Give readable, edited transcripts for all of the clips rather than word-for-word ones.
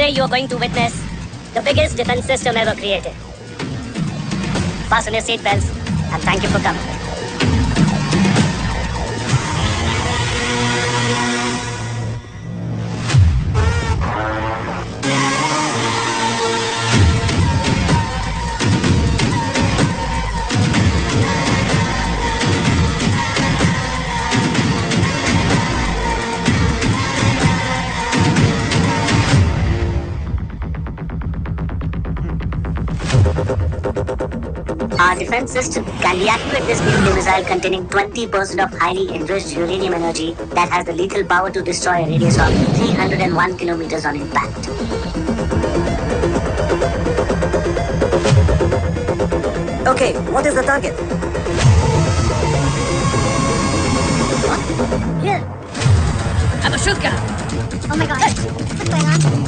Today you are going to witness the biggest defense system ever created. Fasten your seat belts and thank you for coming. Our defense system can deactivate this nuclear missile containing 20% of highly enriched uranium energy that has the lethal power to destroy a radius of 301 kilometers on impact. Okay, what is the target? What? Here. I'm a shooter. Oh my god. What's going on?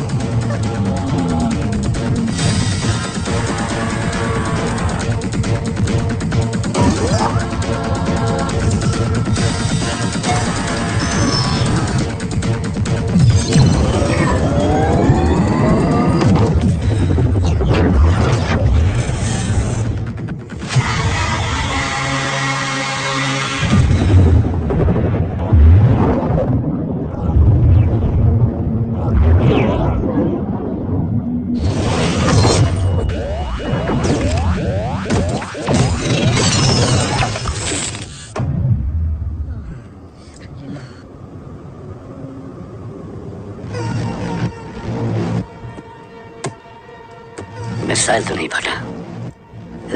Missile तो नहीं फटा,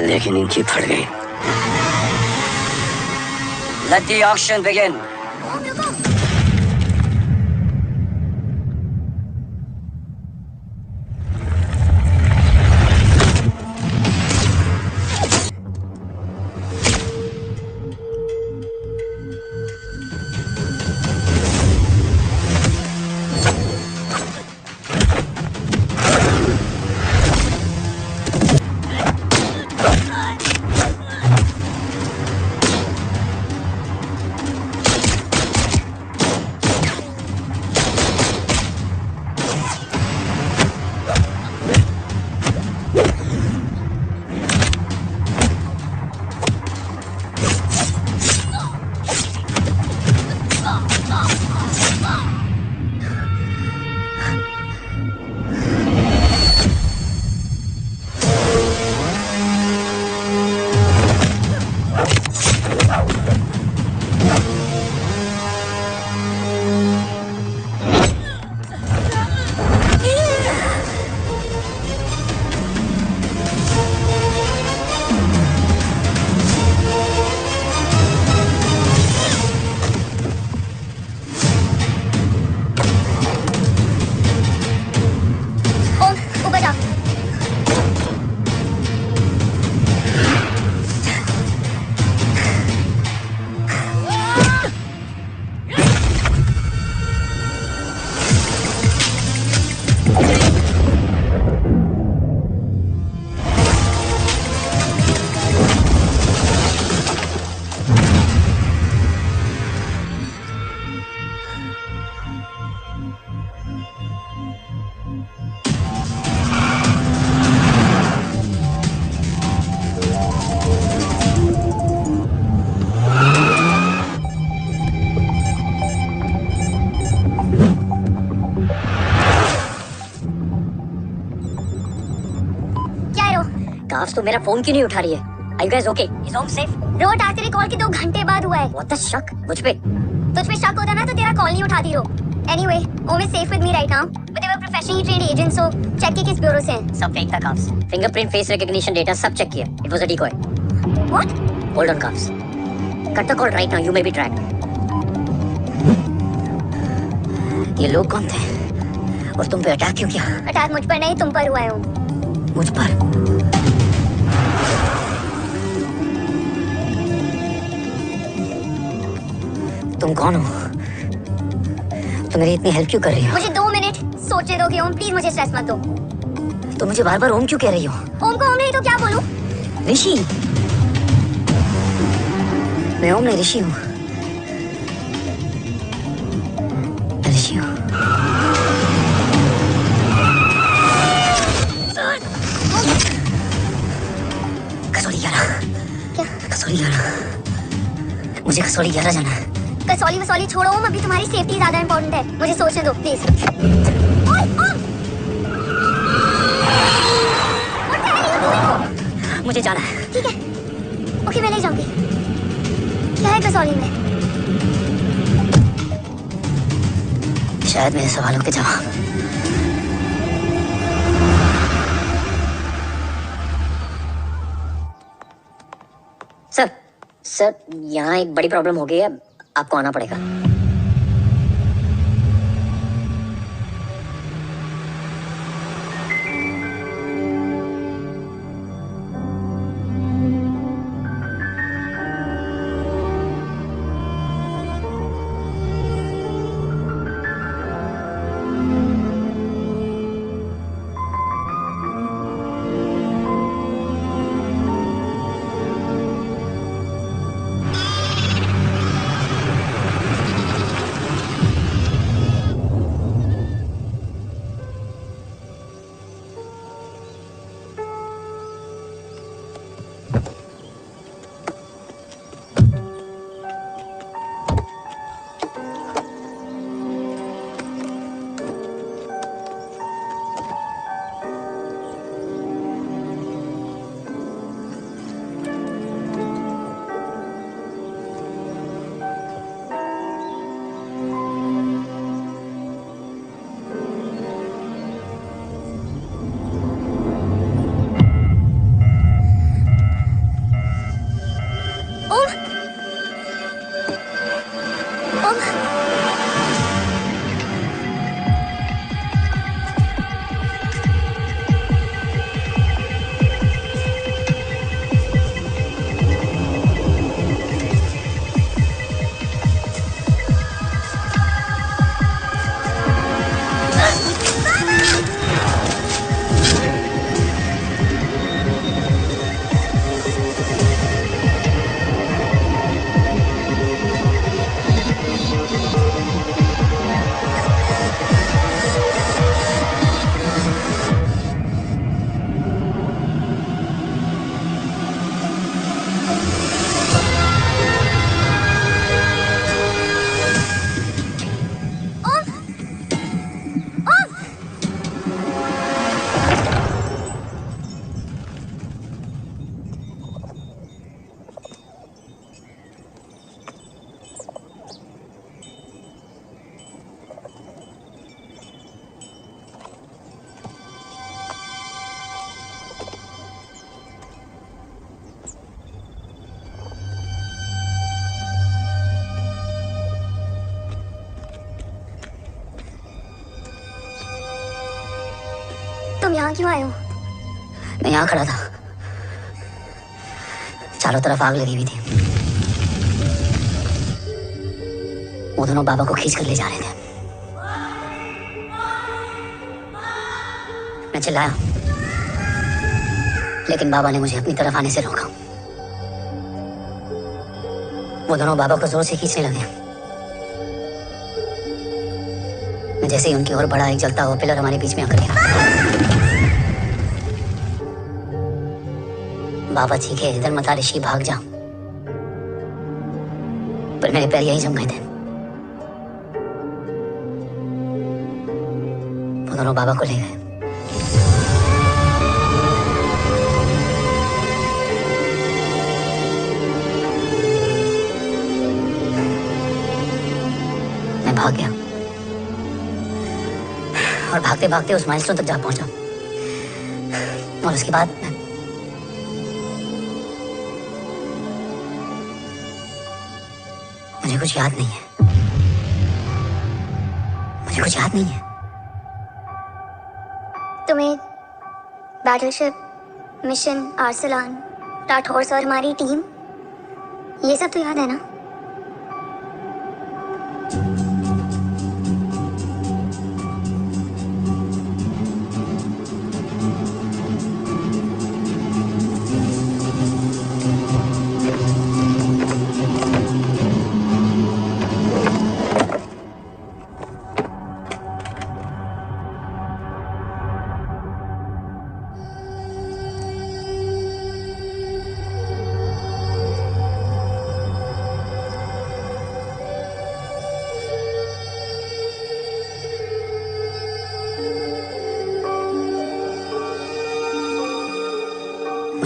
लेकिन इनकी फट गई। Let the auction begin. Carbs तो मेरा phone क्यों नहीं उठा रही है? Are you guys okay? Is home safe? रोट आज तेरे कॉल के 2 घंटे बाद हुआ है। What the शक? मुझ पे? तुझ पे शक होता ना तो तेरा कॉल नहीं उठाती रो। Anyway, Om is safe with me right now, but they were professionally trained agents, so check किस ब्यूरो से हैं। सब फेक था carbs. Fingerprint, face recognition data सब चेक किया। It was a decoy. What? Hold on carbs. Cut the call right now. You may be tracked. ये लोग कौन थे? और तुम पे अटैक क्यों किया? अटैक मुझ पर नहीं तुम पर हुआ है ओम। मुझ पर? तुम कौन हो? तुम मेरी इतनी हेल्प क्यों कर रही हो? मुझे 2 मिनट सोचने दो कि ओम प्लीज मुझे स्ट्रेस मत दो। तुम मुझे बार बार ओम क्यों कह रही हो? ओम को ओम नहीं तो क्या बोलूं? ऋषि। मैं ओम नहीं ऋषि हूँ। ऋषि हूँ। कसौली 11। क्या? कसौली 11। मुझे कसौली 11 जाना है। कसौली वसौली छोड़ो, अभी तुम्हारी सेफ्टी ज्यादा इंपॉर्टेंट है। मुझे सोचने दो प्लीज। मुझे जाना है। ठीक है, ओके मैं ले जाऊंगी। क्या है कसौली में? शायद मेरे सवालों के जवाब। सर यहाँ एक बड़ी प्रॉब्लम हो गई है, आपको आना पड़ेगा। तुम यहाँ क्यों आए हो? मैं यहाँ खड़ा था, चारों तरफ आग लगी हुई थी। वो दोनों बाबा को खींच कर ले जा रहे थे। मैं चिल्लाया, लेकिन बाबा ने मुझे अपनी तरफ आने से रोका। वो दोनों बाबा को जोर से खींचने लगे। मैं जैसे ही उनकी ओर बढ़ा, एक जलता हुआ पिलर हमारे बीच में आकर गिरा। बाबा चीखे, इधर मत आ ऋषि, भाग जा। पर मेरे पैर यही जम गए थे। वो दोनों बाबा को ले गए। मैं भाग गया और भागते भागते उस माइलस्टोन तक जा पहुंचा। और उसके बाद मुझे कुछ याद नहीं है। मुझे कुछ याद नहीं है। तुम्हें बैटलशिप, मिशन, आर्सलान, राठौर और हमारी टीम, ये सब तो याद है ना?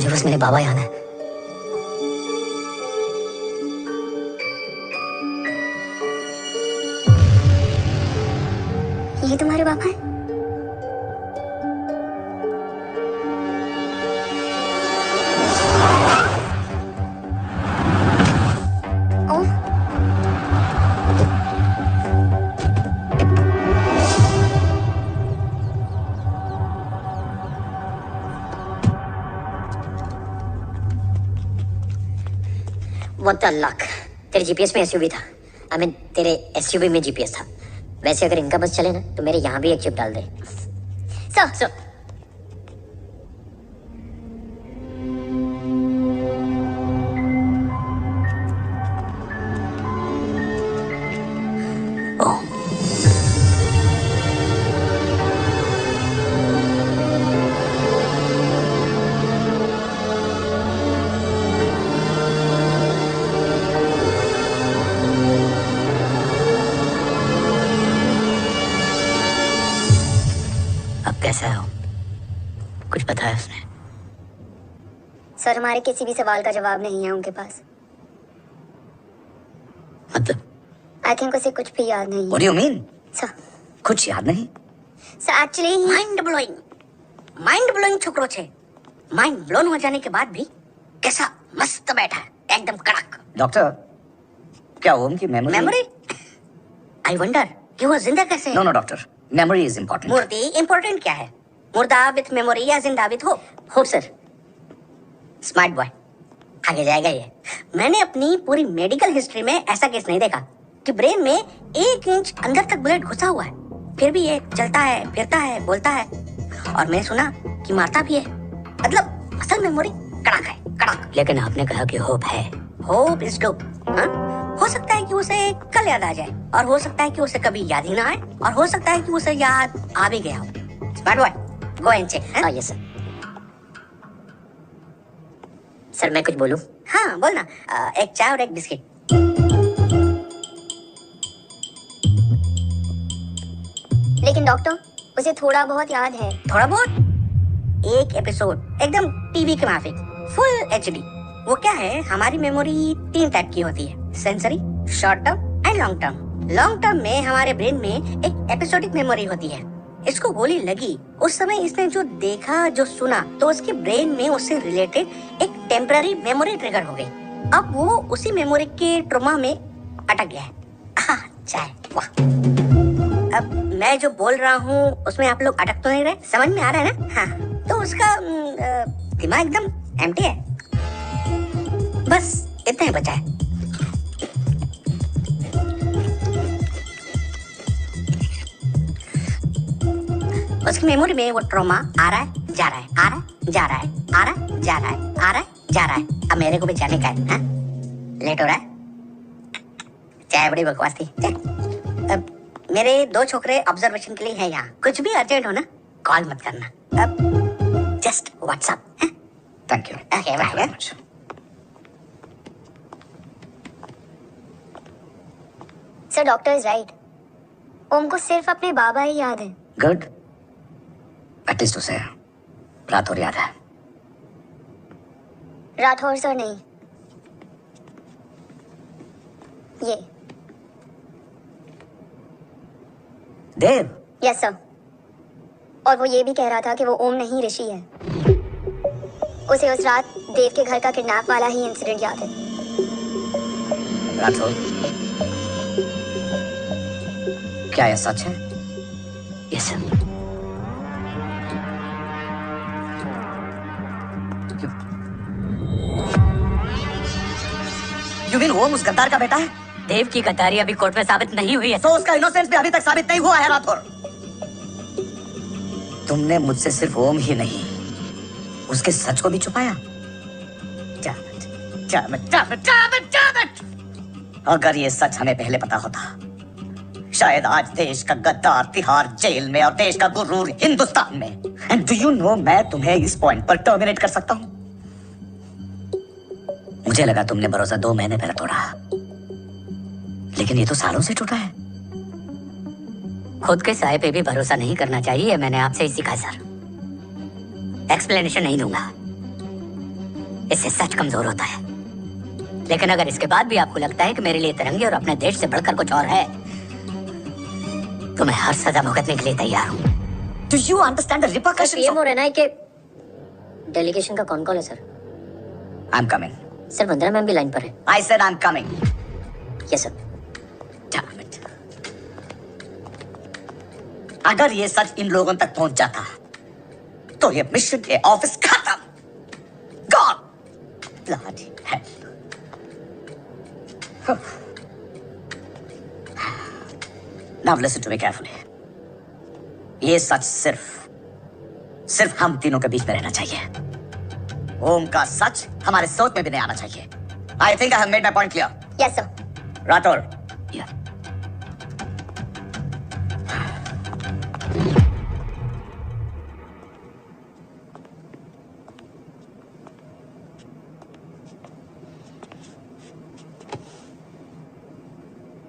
मुझे बस मेरे बाबा याद है। ये तुम्हारे पापा हैं? ओम, What the luck? तेरे जीपीएस में एसयूवी था। आई मीन तेरे एसयूवी में जीपीएस था। वैसे अगर इनका बस चले ना तो मेरे यहाँ भी एक चिप डाल दे। सर, अब कैसा है वो? कुछ पता है उसने? सर हमारे किसी भी सवाल का जवाब नहीं है उनके पास। मतलब आई थिंक उसे कुछ भी याद नहीं What do you mean? Sir. कुछ याद नहीं? सर एक्चुअली माइंड ब्लोइंग छोकरो छे। माइंड ब्लोन हो जाने के बाद भी कैसा मस्त बैठा है, एकदम कड़क। डॉक्टर, क्या ओम की मेमोरी? आई वंडर कि वो जिंदा कैसे है? No doctor, memory is important. मूर्ति इम्पोर्टेंट क्या है? मुर्दा विथ मेमोरी या जिंदा with hope? Hope sir. Smart boy, आगे जाएगा ये। मैंने अपनी पूरी मेडिकल हिस्ट्री में ऐसा केस नहीं देखा कि ब्रेन में 1 इंच अंदर तक बुलेट घुसा हुआ है, फिर भी ये चलता है, फिरता है, बोलता है, और मैं सुना कि मारता भी है। मतलब असल मेमोरी कड़क है, कड़क। लेकिन आपने कहा कि होप है। Hope is dope. हो सकता है कि उसे कल याद आ जाए, और हो सकता है कि उसे कभी याद ही ना आए, और हो सकता है कि उसे याद आ भी गया हो। Smart boy, go and check. Yes sir. Sir मैं कुछ बोलूं? हाँ बोलना। एक चाय और एक बिस्किट। लेकिन डॉक्टर उसे थोड़ा बहुत याद है। थोड़ा बहुत? एक एपिसोड एकदम टीवी के माफिक, फुल एचडी। वो क्या है, हमारी मेमोरी 3 टाइप की होती है, sensory, short term and long term. Long term में हमारे ब्रेन में एक एपिसोडिक मेमोरी होती है। इसको गोली लगी, उस समय इसने जो देखा, जो सुना, तो उसके ब्रेन में उससे रिलेटेड एक टेम्पररी मेमोरी ट्रिगर हो गई। अब वो उसी मेमोरी के ट्रॉमा में अटक गया है। चाय, वाह। अब मैं जो बोल रहा हूँ उसमें आप लोग अटक तो नहीं रहे? समझ में आ रहा है ना? हाँ, तो उसका दिमाग एकदम एम्प्टी है। बस इतना ही बचा है। उसकी मेमोरी में वो ट्रॉमा आ रहा है, जा रहा है, आ रहा है, जा रहा है, आ रहा है, जा रहा है, आ रहा है, जा रहा है। अब मेरे को भी जाने का है। हाँ? लेट हो रहा है? चाय बड़ी बकवास थी। अब मेरे 2 छोकरे ऑब्जर्वेशन के लिए हैं यहाँ। कुछ भी अर्जेंट हो ना, कॉल मत करना। अब just WhatsApp. Thank you. Okay bye. Sir doctor is right. Om को सिर्फ अपने बाबा ही याद है। गुड, एटलीस्ट उसे रात और याद है। राठौर सर नहीं, ये देव। Yes sir. और वो ये भी कह रहा था कि वो ओम नहीं ऋषि है। उसे उस रात देव के घर का किडनैप वाला ही इंसिडेंट याद है। राठौर, क्या यह सच है? Yes sir. यू मीन ओम उस गद्दार का बेटा है? देव की गद्दारी अभी कोर्ट में साबित नहीं हुई है। तो उसका इनोसेंस भी अभी तक साबित नहीं हुआ है राठौर। तुमने मुझसे सिर्फ ओम ही नहीं, उसके सच को भी छुपाया। अगर ये सच हमें पहले पता होता, शायद आज देश का गद्दार तिहाड़ जेल में और देश का गुरूर हिंदुस्तान में। एंड डू यू नो, मैं तुम्हें इस पॉइंट पर टर्मिनेट कर सकता हूं। मुझे लगा तुमने भरोसा 2 महीने पहले तोड़ा, लेकिन ये तो सालों से टूटा है। खुद के साए पे भी भरोसा नहीं करना चाहिए, मैंने आपसे ही सीखा सर। एक्सप्लेनेशन नहीं दूंगा। इससे सच कमजोर होता है। लेकिन अगर इसके बाद भी आपको लगता है कि मेरे लिए तिरंगे और अपने देश से बढ़कर कुछ और है, तो मैं हर सजा भुगतने के लिए तैयार हूँ। Do you understand the repercussions? PM हो रहना है कि डेलीगेशन का कौन है sir? I'm coming. Sir Vandana ma'am भी लाइन पर है। I said I'm coming. Yes sir. Damn it. अगर ये सच इन लोगों तक पहुंच जाता तो ये मिशन के ऑफिस खत्म। Gone. Bloody hell. Now listen to me carefully. ये सच सिर्फ हम तीनों के बीच में रहना चाहिए। ओम का सच हमारे सोच में भी नहीं आना चाहिए। I think I have made my point clear. Yes sir. Rathore. Yeah.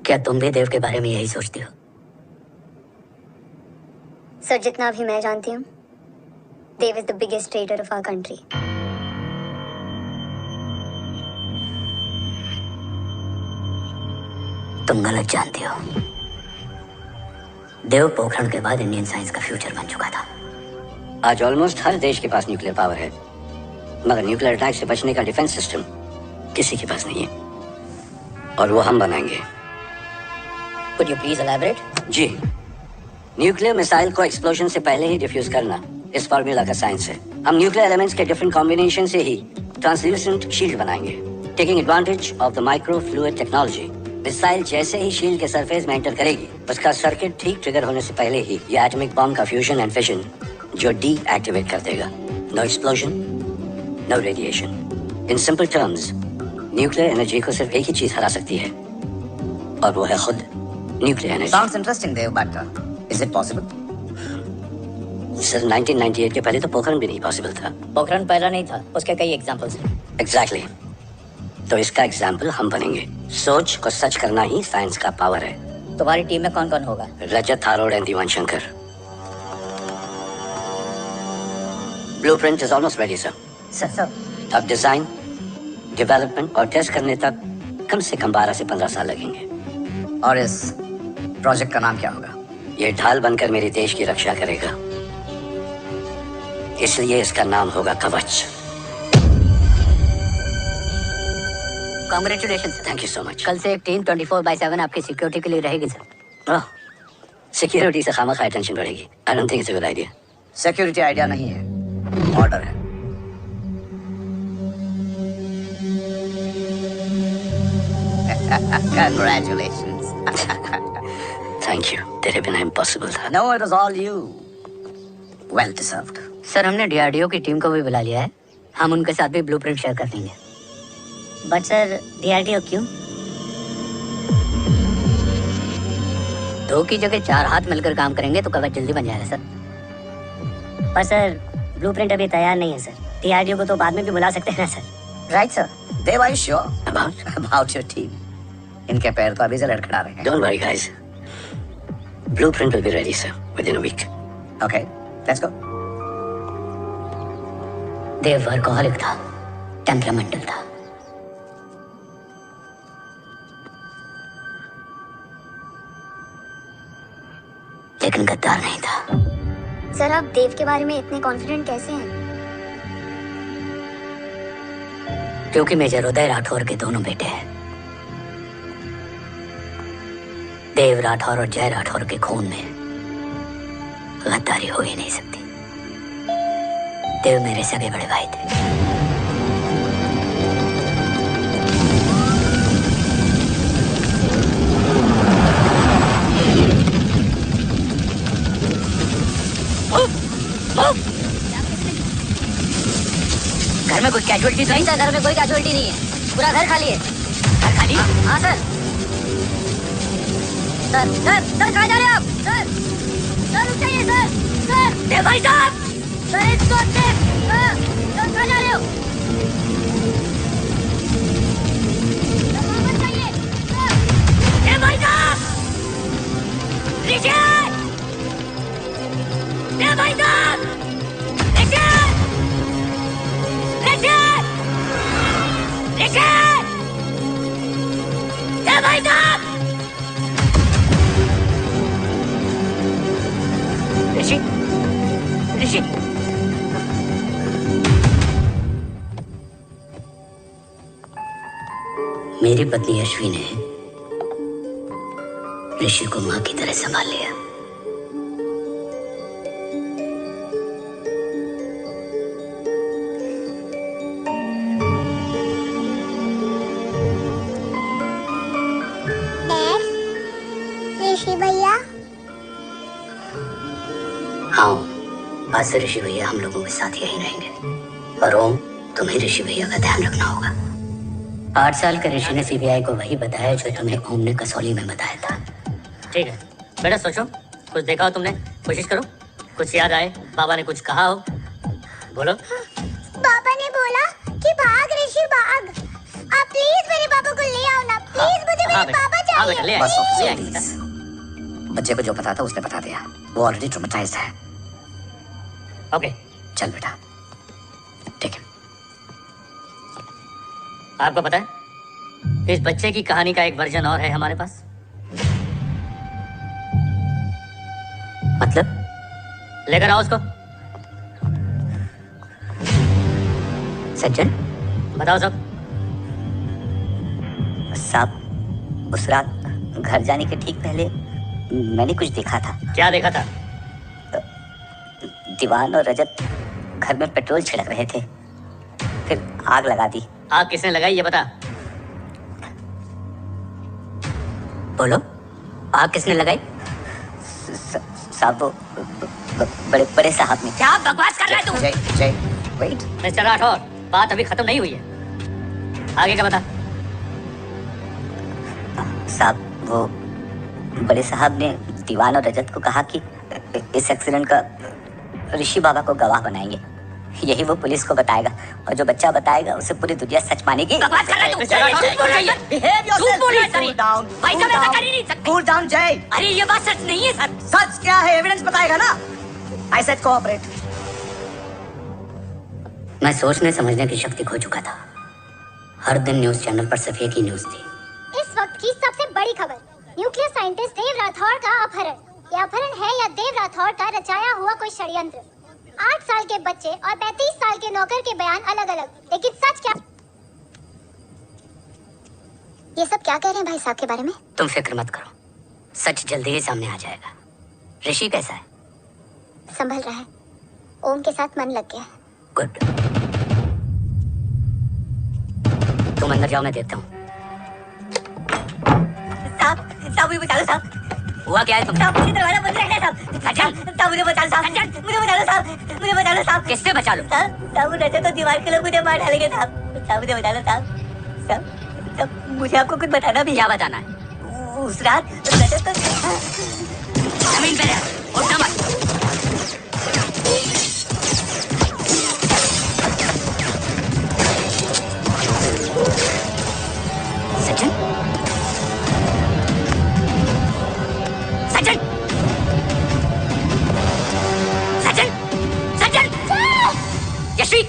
क्या तुम भी देव के बारे में यही सोचती हो? सर जितना भी मैं जानती हूँ, Dev is the biggest trader of our country. तुम गलत जानती हो। देव पोखरण के बाद इंडियन साइंस का फ्यूचर बन चुका था। आज ऑलमोस्ट हर देश के पास न्यूक्लियर पावर है, मगर न्यूक्लियर अटैक से बचने का डिफेंस सिस्टम किसी के पास नहीं है, और वो हम बनाएंगे। Could you please elaborate? जी, न्यूक्लियर मिसाइल को एक्सप्लोजन से पहले ही डिफ्यूज करना इस फॉर्मूला का साइंस है। हम न्यूक्लियर एलिमेंट्स के डिफरेंट कॉम्बिनेशन से ही ट्रांसल्यूसेंट शील्ड बनाएंगे, taking advantage of the micro fluid technology. Missile जैसे ही शील्ड के सरफेस में एंटर करेगी, उसका सर्किट ठीक ट्रिगर होने से पहले ही ये एटॉमिक बॉम्ब का फ्यूजन एंड फिशन जो डीएक्टिवेट कर देगा। No explosion, no radiation. In simple terms, nuclear energy को सिर्फ एक ही चीज हरा सकती है, और वो है खुद nuclear energy. Sounds interesting, Dev, but is it possible? Sir 1998 के पहले तो पोखरण भी नहीं पॉसिबल था। पोखरण पहला नहीं था, उसके कई एग्जांपल्स हैं। एग्जैक्टली। तो इसका एग्जाम्पल हम बनेंगे। सोच को सच करना ही साइंस का पावर है। तुम्हारी टीम में कौन कौन होगा? Rajat Tharod and Diwan Shankar. Blueprint is almost ready sir. Sir अब डिजाइन, डेवलपमेंट और टेस्ट करने तक कम से कम 12 से 15 साल लगेंगे। और इस प्रोजेक्ट का नाम क्या होगा? ये ढाल बनकर मेरे देश की रक्षा करेगा, इसलिए इसका नाम होगा कवच। Congratulations. Thank you so much. कल से एक टीम 24/7 आपकी सिक्योरिटी के लिए रहेगी सर। सिक्योरिटी से खामखा टेंशन बढ़ेगी। I don't think it's a good idea. Security idea नहीं है, ऑर्डर है। Congratulations. Thank you. तेरे बिना इम्पॉसिबल था। No, it was all you. Well deserved. Sir हमने डीआरडीओ की टीम को भी बुला लिया है, हम उनके साथ भी ब्लूप्रिंट शेयर कर देंगे। बट सर डीआरडीओ क्यों? 2 की जगह 4 हाथ मिलकर काम करेंगे तो कवच जल्दी बन जाएगा सर। पर सर ब्लूप्रिंट अभी तैयार नहीं है सर, डीआरडीओ को तो बाद में भी बुला सकते हैं ना sir. Right, sir. Dev, are you sure About? about your team? इनके पैर तो अभी से लड़खड़ा रहे हैं। Don't worry guys. Blueprint will be ready sir within a week. Okay, let's go. Dev workaholic था, टेम्परामेंटल था। लेकिन गद्दार नहीं था। सर आप देव के बारे में इतने कॉन्फिडेंट कैसे हैं? क्योंकि मेजर उदय राठौर के दोनों बेटे हैं। देव राठौर और जय राठौर के खून में गद्दारी हो ही नहीं सकती। देव मेरे सगे बड़े भाई थे। घर में कोई कैजुअलिटी नहीं था? घर में कोई कैजुअलिटी नहीं है, पूरा घर खाली है। घर खाली? हाँ सर। सर सर सर कहाँ जा रहे हैं आप? सर सर रुक जाइए सर। सर ए भाई साहब, सर इसको सर कहाँ जा रहे हो? सर वहाँ मत जाइए सर। ए भाई साहब नीचे। ए भाई साहब नीचे नीचे। मेरी पत्नी अश्वी ने ऋषि को मां की तरह संभाल लिया। ऋषि भैया, हाँ, आज से ऋषि भैया हम लोगों के साथ यहीं रहेंगे। और ओम, तुम्हें ऋषि भैया का ध्यान रखना होगा। 8 साल के ऋषि ने सीबीआई को वही बताया जो तुम्हें ओम ने कसौली में बताया था। ठीक है बेटा, सोचो, कुछ देखा हो तुमने, कोशिश करो, कुछ याद आए, बाबा ने कुछ कहा हो, बोलो। पापा ने बोला कि भाग ऋषि भाग। आप प्लीज मेरे पापा को ले आओ ना, प्लीज मुझे मेरे पापा चाहिए। ले आएंगे। बच्चे को जो पता था उसने बता दिया, वो ऑलरेडी ट्रॉमेटाइज्ड है। ओके, चल बेटा, ठीक है। आपको पता है इस बच्चे की कहानी का एक वर्जन और है हमारे पास। मतलब? लेकर आओ उसको। सज्जन, बताओ सब। साहब, उस रात घर जाने के ठीक पहले मैंने कुछ देखा था। क्या देखा था? दीवान और रजत घर में पेट्रोल छिड़क रहे थे, फिर आग लगा दी। आग किसने लगाई ये बता। बोलो, आग किसने लगाई? साहब, वो बड़े बड़े साहब ने। क्या बकवास कर रहा है तू? जय जय, वेट। मिस्टर राठौर, बात अभी खत्म नहीं हुई है, आगे का बता। साहब, वो बड़े साहब ने दीवान और रजत को कहा कि इस एक्सीडेंट का ऋषि बाबा को गवाह बनाएंगे। यही वो पुलिस को बताएगा, और जो बच्चा बताएगा उसे पूरी दुनिया सच मानेगी। बकवास कर रहा है तू? झूठ बोल रही है। झूठ बोल रहा है सर। भाई साहब ऐसा कर ही नहीं सकते। कूल डाउन जय। अरे ये बात सच नहीं है सर। सच क्या है? एविडेंस बताएगा ना। I said cooperate. मैं सोचने समझने की शक्ति खो चुका था। हर दिन न्यूज चैनल पर सिर्फ एक ही न्यूज थी। इस वक्त की सबसे बड़ी खबर, न्यूक्लियर साइंटिस्ट देव राठौर का अपहरण। यह अपहरण है या देव राठौर का रचाया हुआ कोई षड्यंत्र। 8 साल के बच्चे और 35 साल के नौकर के बयान अलग अलग, लेकिन सच क्या? ये सब क्या कह रहे हैं भाई साहब के बारे में? तुम फिक्र मत करो, सच जल्दी ही सामने आ जाएगा। ऋषि कैसा है? संभल रहा है, ओम के साथ मन लग गया। गुड। तुम अंदर जाओ, मैं देखता हूँ। साहब, मुझे बचा लो साहब। हुआ क्या है तुम? साहब, मुझे दरवाजा बंद रखना है साहब। साहब, मुझे बचा लो साहब। मुझे बचा लो साहब। मुझे बचा लो साहब। किससे बचा लो? साहब, रजत तो दीवार के लोग मुझे मार डालेंगे साहब। साहब, मुझे बचा लो साहब। साहब, मुझे आपको कुछ बताना भी। क्या बताना है? उस रात रजत तो जमीन पे रह, उठना मत। सचिन, सचिन, सचिन, सचिन, यश्वी।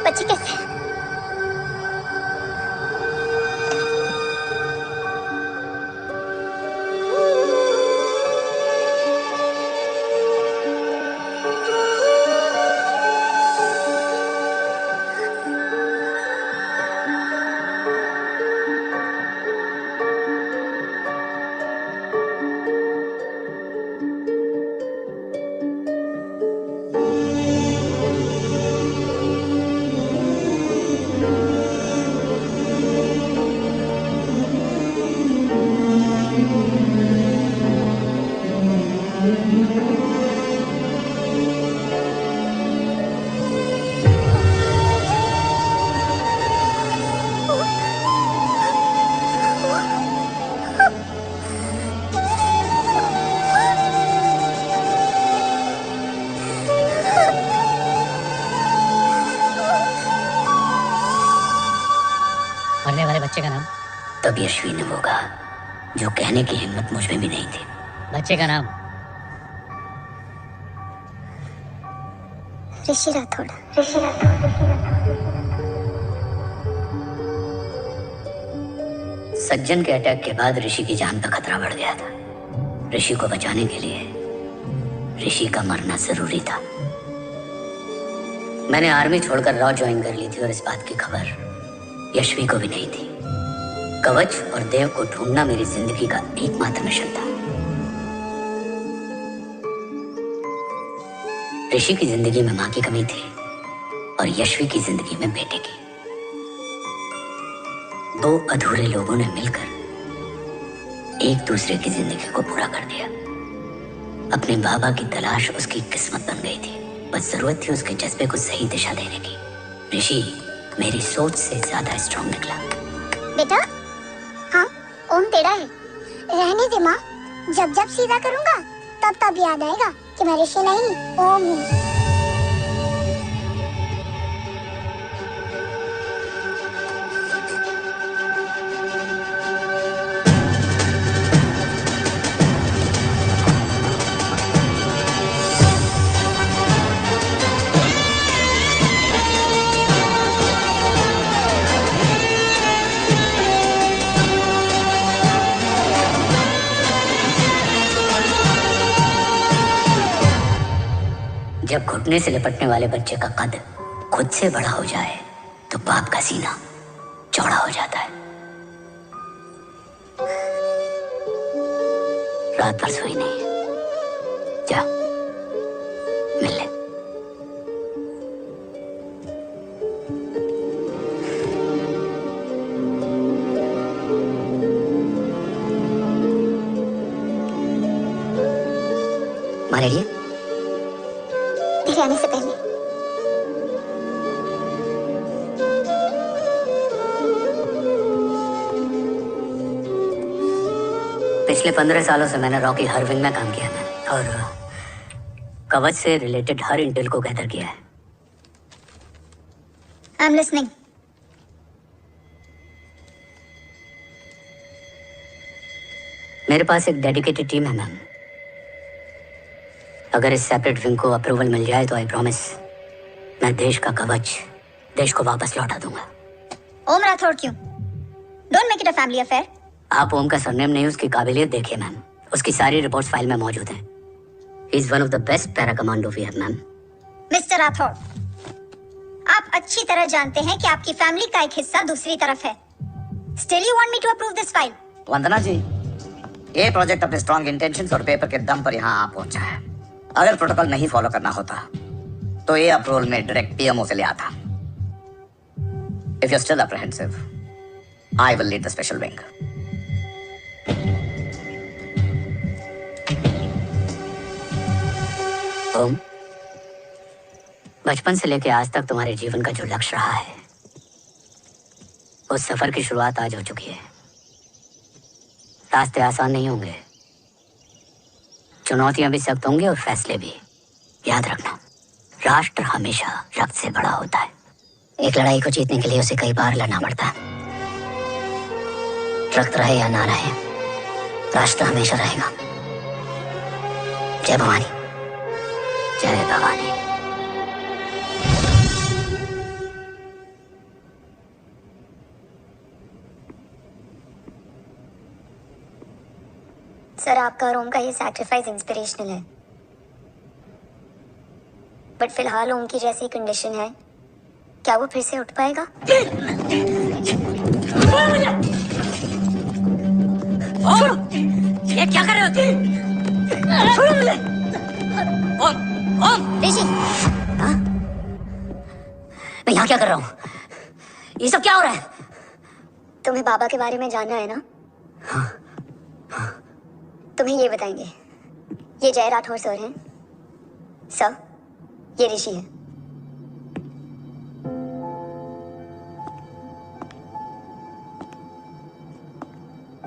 बच्ची कैसे है? मरने वाले बच्चे का नाम? तब यशवी ने वो कहा जो कहने की हिम्मत मुझ में भी नहीं थी। बच्चे का नाम? ऋषि राठौड़। सज्जन के अटैक के बाद ऋषि की जान का खतरा बढ़ गया था। ऋषि को बचाने के लिए ऋषि का मरना जरूरी था। मैंने आर्मी छोड़कर रॉ ज्वाइन कर ली थी और इस बात की खबर यशवी को भी नहीं थी। कवच और देव को ढूंढना मेरी जिंदगी का एकमात्र मिशन था। ऋषि की जिंदगी में मां की कमी थी और यशवी की जिंदगी में बेटे की। दो अधूरे लोगों ने मिलकर एक दूसरे की जिंदगी को पूरा कर दिया। अपने बाबा की तलाश उसकी किस्मत बन गई थी, बस जरूरत थी उसके जज्बे को सही दिशा देने की। ऋषि मेरी सोच से ज्यादा स्ट्रॉन्ग निकला। बेटा, हाँ, ओम तेरा है। रहने दे माँ, जब जब सीधा करूँगा तब तब याद आएगा कि मैं ऋषि नहीं, ओम हूँ। जब घुटने से लिपटने वाले बच्चे का कद खुद से बड़ा हो जाए तो बाप का सीना चौड़ा हो जाता है। रात भर सोई नहीं, जा मिल ले। मारे लिए तेरे आने से पहले। पिछले 15 सालों से मैंने रॉकी हर विंग में काम किया है और कवच से रिलेटेड हर इंटेल को गैदर किया है। I am listening. मेरे पास एक डेडिकेटेड टीम है मैम। अगर इस सेपरेट विंग को अप्रूवल मिल जाए तो आई प्रॉमिस मैं देश का कवच देश को वापस लौटा दूंगा। ओम राठौड़ क्यों? Don't make it a family affair. आप ओम का सरनेम नहीं, उसकी काबिलियत देखिए मैम। उसकी सारी रिपोर्ट्स फाइल में मौजूद हैं। He is one of the best para commando we have ma'am. Mister Rathore, आप अच्छी तरह जानते हैं कि आपकी फैमिली का एक हिस्सा दूसरी तरफ है। Still you want me to approve this file? Vandana ji, ये प्रोजेक्ट अपने स्ट्रॉन्ग इंटेंशंस और पेपर के दम पर यहाँ आ पहुंचा है। अगर प्रोटोकॉल नहीं फॉलो करना होता तो ये अप्रूवल में डायरेक्ट पीएमओ से ले आता। If you still apprehensive, I will lead the special wing. Om, बचपन से लेके आज तक तुम्हारे जीवन का जो लक्ष्य रहा है उस सफर की शुरुआत आज हो चुकी है। रास्ते आसान नहीं होंगे, चुनौतियां भी सख्त होंगी और फैसले भी। याद रखना, राष्ट्र हमेशा रक्त से बड़ा होता है। एक लड़ाई को जीतने के लिए उसे कई बार लड़ना पड़ता है। रक्त रहे या ना रहे, राष्ट्र हमेशा रहेगा। जय भवानी, जय भवानी। सर, आपका और ओम का ये सैक्रिफाइस इंस्पिरेशनल है, बट फिलहाल ओम की जैसी कंडीशन है, क्या वो फिर से उठ पाएगा? ये क्या कर रहे हो तुम? छोड़ो मुझे। ओम, ओम, ऋषि, हाँ? मैं यहाँ क्या कर रहा हूँ? ये सब क्या हो रहा है? तुम्हें बाबा के बारे में जानना है ना? हाँ। तुम्हें ये बताएंगे। ये जय राठौर सर हैं। सर, ये ऋषि है।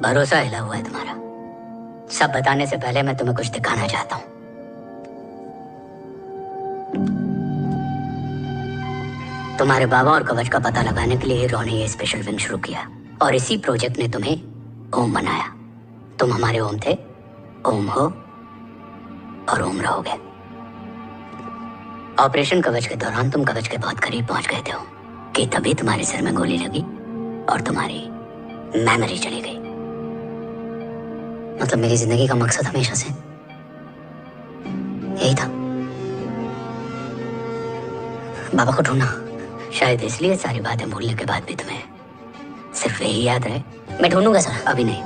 भरोसा हिला हुआ है तुम्हारा। सब बताने से पहले मैं तुम्हें कुछ दिखाना चाहता हूँ। तुम्हारे बाबा और कवच का पता लगाने के लिए हीरो ने ये स्पेशल विंग शुरू किया और इसी प्रोजेक्ट ने तुम्हें ओम बनाया। तुम हमारे ओम थे, ओम हो और ओम रहोगे। ऑपरेशन कवच के दौरान तुम कवच के बहुत करीब पहुंच गए थे कि तभी तुम्हारे सिर में गोली लगी और तुम्हारी मेमोरी चली गई। मतलब मेरी जिंदगी का मकसद हमेशा से यही था, बाबा को ढूंढना। शायद इसलिए सारी बातें भूलने के बाद भी तुम्हें सिर्फ यही याद रहे। मैं ढूंढूंगा सर। अभी नहीं,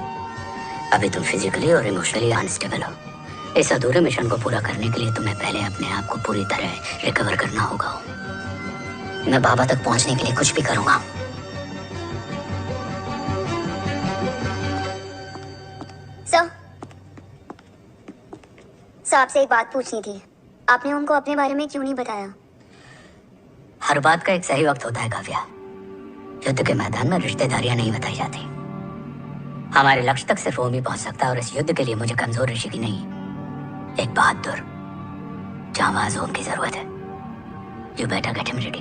अभी तुम फिजिकली और इमोशनली अनस्टेबल हो। इस अधूरे मिशन को पूरा करने के लिए तुम्हें पहले अपने आप को पूरी तरह रिकवर करना होगा। मैं बाबा तक पहुंचने के लिए कुछ भी करूंगा। सर आपसे एक बात पूछनी थी। आपने उनको अपने बारे में क्यों नहीं बताया? हर बात का एक सही वक्त होता है काव्या। युद्ध के मैदान में रिश्तेदारियां नहीं बताई जाती। हमारे लक्ष्य तक सिर्फ ओम ही पहुंच सकता है और इस युद्ध के लिए मुझे कमजोर ऋषि की नहीं, एक बहादुर जांबाज ओम की जरूरत है। You better get him ready.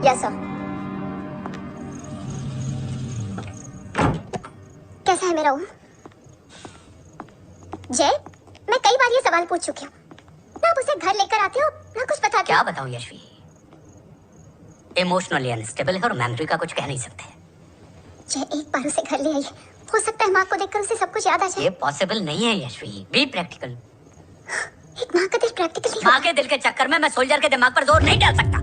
Yes sir. कैसा है मेरा ओम? जय, मैं कई बार ये सवाल पूछ चुकी हूँ। ना आप उसे घर लेकर आते हो, ना कुछ बताते हो। क्या बताऊं यशवी, इमोशनली अनस्टेबल है और मेमोरी का कुछ कह नहीं सकते। जय, एक बार उसे घर ले आइए। हो सकता है माँ को देखकर उसे सब कुछ याद आ जाए। ये पॉसिबल नहीं है यशवी। Be practical. एक माँ का दिल प्रैक्टिकल नहीं माँ के दिल के चक्कर में मैं सोल्जर के दिमाग पर जोर नहीं डाल सकता।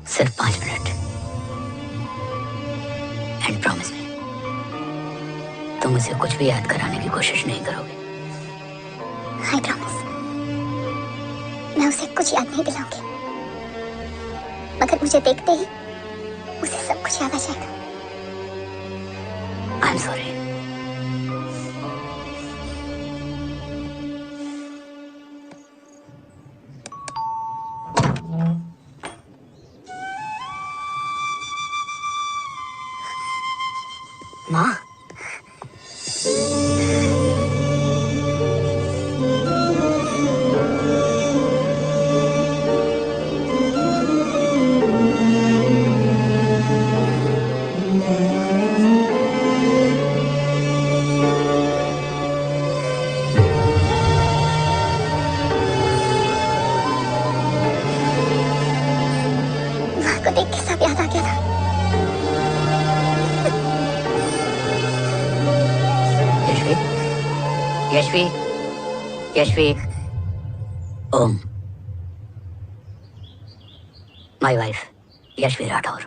सिर्फ 5 मिनट। एंड प्रॉमिस मी, तुम उसे कुछ भी याद कराने की कोशिश नहीं करोगे। I promise. मैं उसे कुछ याद नहीं दिलाऊंगी, मगर मुझे देखते ही उसे सब कुछ याद आ जाएगा। I am sorry. माँ, माँ को देख के सब याद आ गया था। Yashvi, Yashvi, Om, my wife Yashvi Rathore.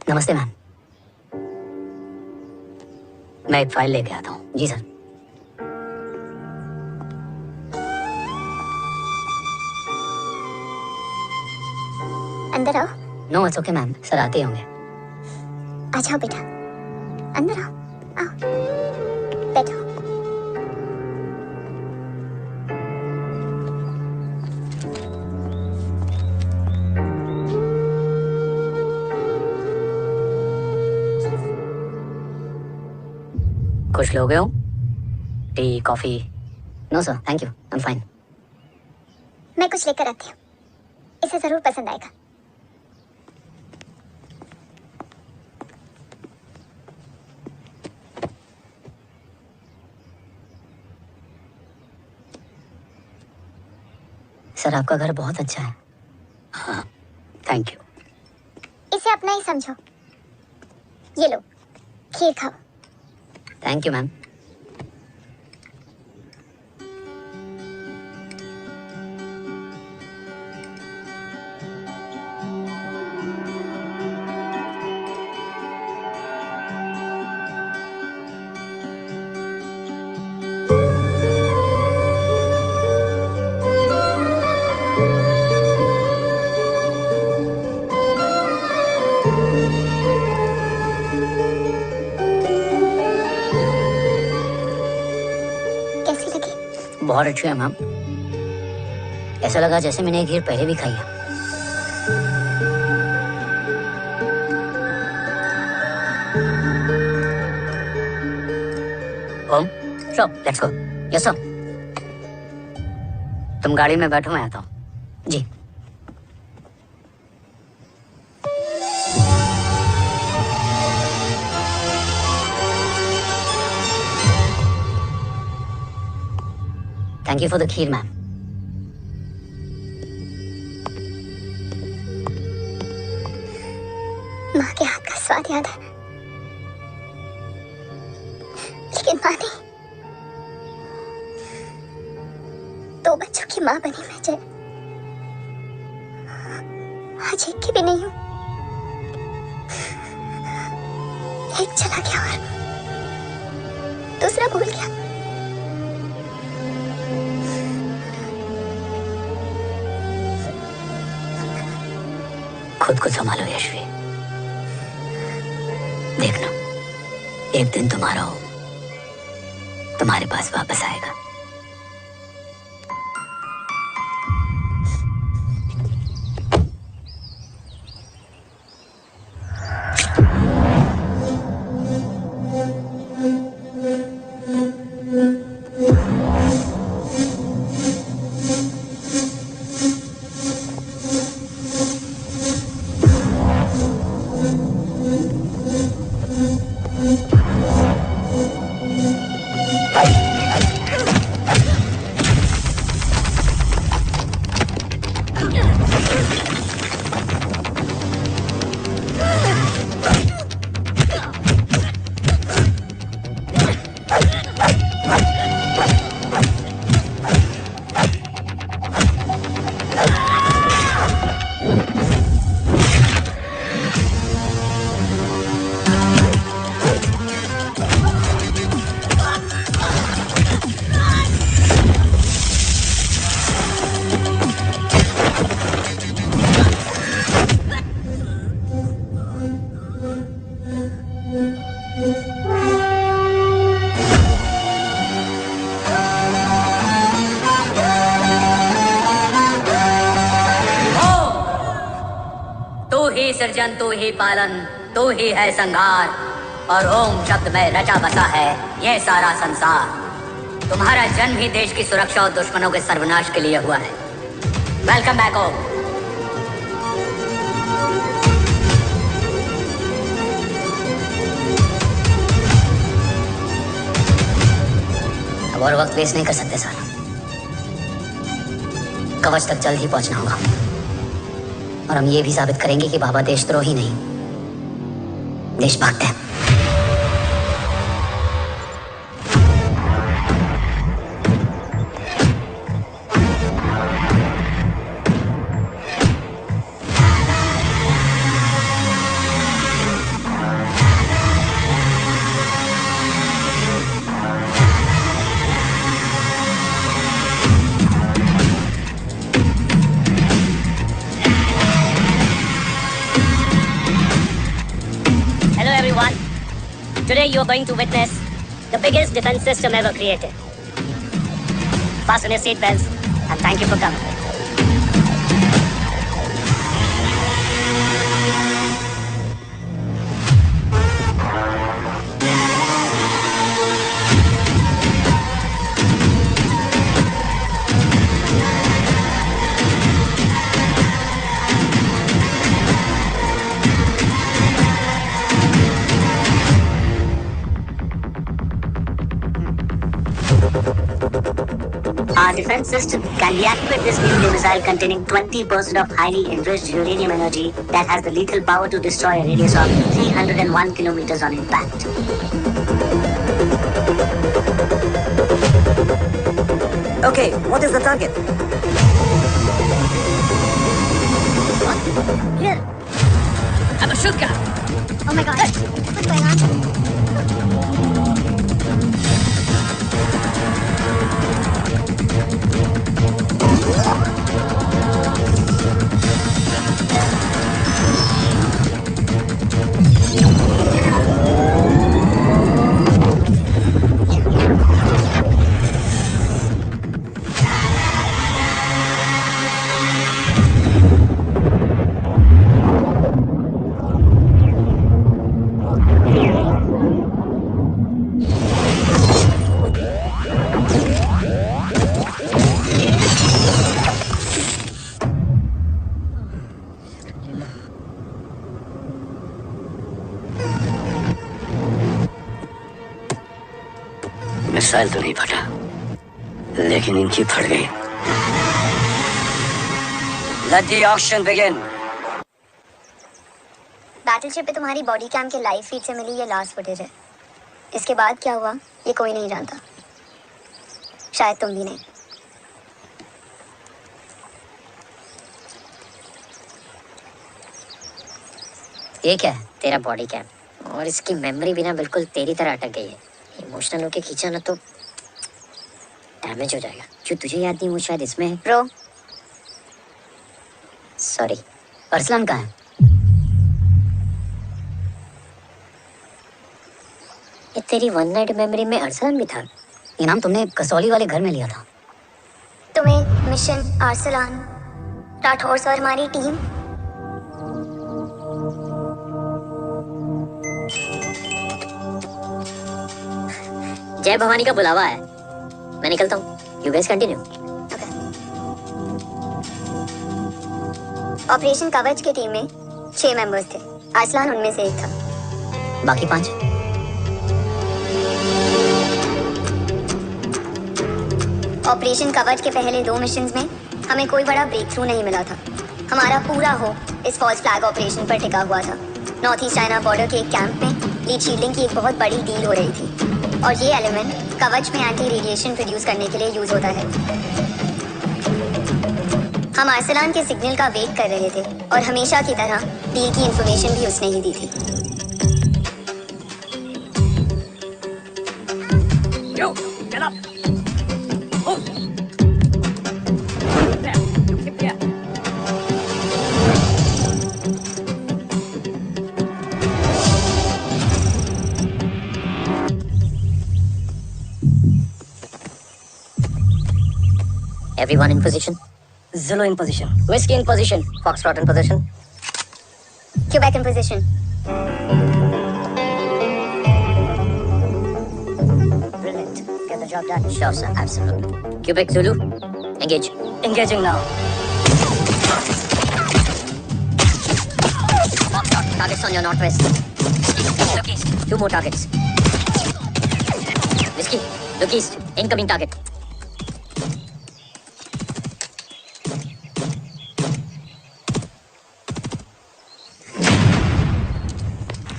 नमस्ते मैम, मैं एक फाइल लेके आता हूँ। जी सर। अंदर आओ। No it's okay ma'am, sir आते होंगे। आ जाओ बेटा, अंदर आओ। आओ, बैठो। कुछ लोगे हो? Tea, coffee? No sir, thank you, I am fine. मैं कुछ लेकर आती हूँ, इसे जरूर पसंद आएगा। सर आपका घर बहुत अच्छा है। हाँ, थैंक यू। इसे अपना ही समझो। ये लो, खीर खाओ। Thank you ma'am. कैसी लगी? बहुत अच्छी है मैम। ऐसा लगा जैसे मैंने एक खीर पहले भी खाई है। ओम, चलो लेट्स गो। Yes sir. तुम गाड़ी में बैठो, मैं आता हूँ। जी। Thank you for the kheer ma'am. माँ के हाथ का स्वाद याद है, लेकिन माँ नहीं। 2 बच्चों की माँ बनी मैं जय, आज एक की भी नहीं हूँ। एक चला गया और दूसरा भूल गया। खुद को संभालो यशवी। देखना, एक दिन तुम्हारा हो तुम्हारे पास वापस आएगा। सृजन तू ही पालन, तू ही है संहार, और ओम शब्द में रचा बसा है ये सारा संसार। तुम्हारा जन्म ही देश की सुरक्षा और दुश्मनों के सर्वनाश के लिए हुआ है। वेलकम बैक ओम। अब और वक्त वेस्ट नहीं कर सकते सर। कवच तक जल्द ही पहुंचना होगा, और हम ये भी साबित करेंगे कि बाबा देशद्रोही नहीं, देशभक्त है। Today you are going to witness the biggest defense system ever created. Fasten your seatbelts and thank you for coming. Our defense system can deactivate this nuclear missile containing 20% of highly enriched uranium energy that has the lethal power to destroy a radius of 301 kilometers on impact. Okay, what is the target? What? Here. Abashuka! Oh my god. What's going on? Missile तो नहीं फटा, लेकिन इनकी फट गई। Let the auction begin. Battleship पे तुम्हारी body cam के लाइव फीड से मिली ये लास्ट फुटेज है। इसके बाद क्या हुआ ये कोई नहीं जानता, शायद तुम भी नहीं। ये क्या है? तेरा बॉडी कैम, और इसकी मेमोरी भी ना बिल्कुल तेरी तरह अटक गई है। इमोशनल होके खींचा ना तो डैमेज हो जाएगा। जो तुझे याद नहीं वो शायद इसमें है। Bro sorry. अरसलान कहाँ है? ये तेरी वन नाइट मेमोरी में अरसलान भी था। ये नाम तुमने कसौली वाले घर में लिया था। तुम्हें मिशन आर्सलान, राठौर और हमारी टीम। जय भवानी का बुलावा है, मैं निकलता हूँ। You guys continue. ऑपरेशन कवच की टीम में 6 मेंबर्स थे, आर्सलान उनमें से एक था। बाकी 5? ऑपरेशन कवच के पहले 2 मिशंस में हमें कोई बड़ा ब्रेक थ्रू नहीं मिला था। हमारा पूरा होप इस फॉल्स फ्लैग ऑपरेशन पर टिका हुआ था। नॉर्थ ईस्ट चाइना बॉर्डर के एक कैंप में लीड शील्डिंग की एक बहुत बड़ी डील हो रही थी, और ये एलिमेंट कवच में एंटी रेडिएशन प्रोड्यूस करने के लिए यूज होता है। हम आर्सलान के सिग्नल का वेट कर रहे थे, और हमेशा की तरह डील की इंफॉर्मेशन भी उसने ही दी थी। Yo, get up. Oh. Yeah. Everyone in position. Zulu in position. Whiskey in position. Foxtrot in position. Quebec in position. Brilliant. Get the job done. Sure, sir. Absolutely. Quebec Zulu. Engage. Engaging now. Foxtrot. Targets on your northwest. Look east. 2 more targets. Whiskey. Look east. Incoming target.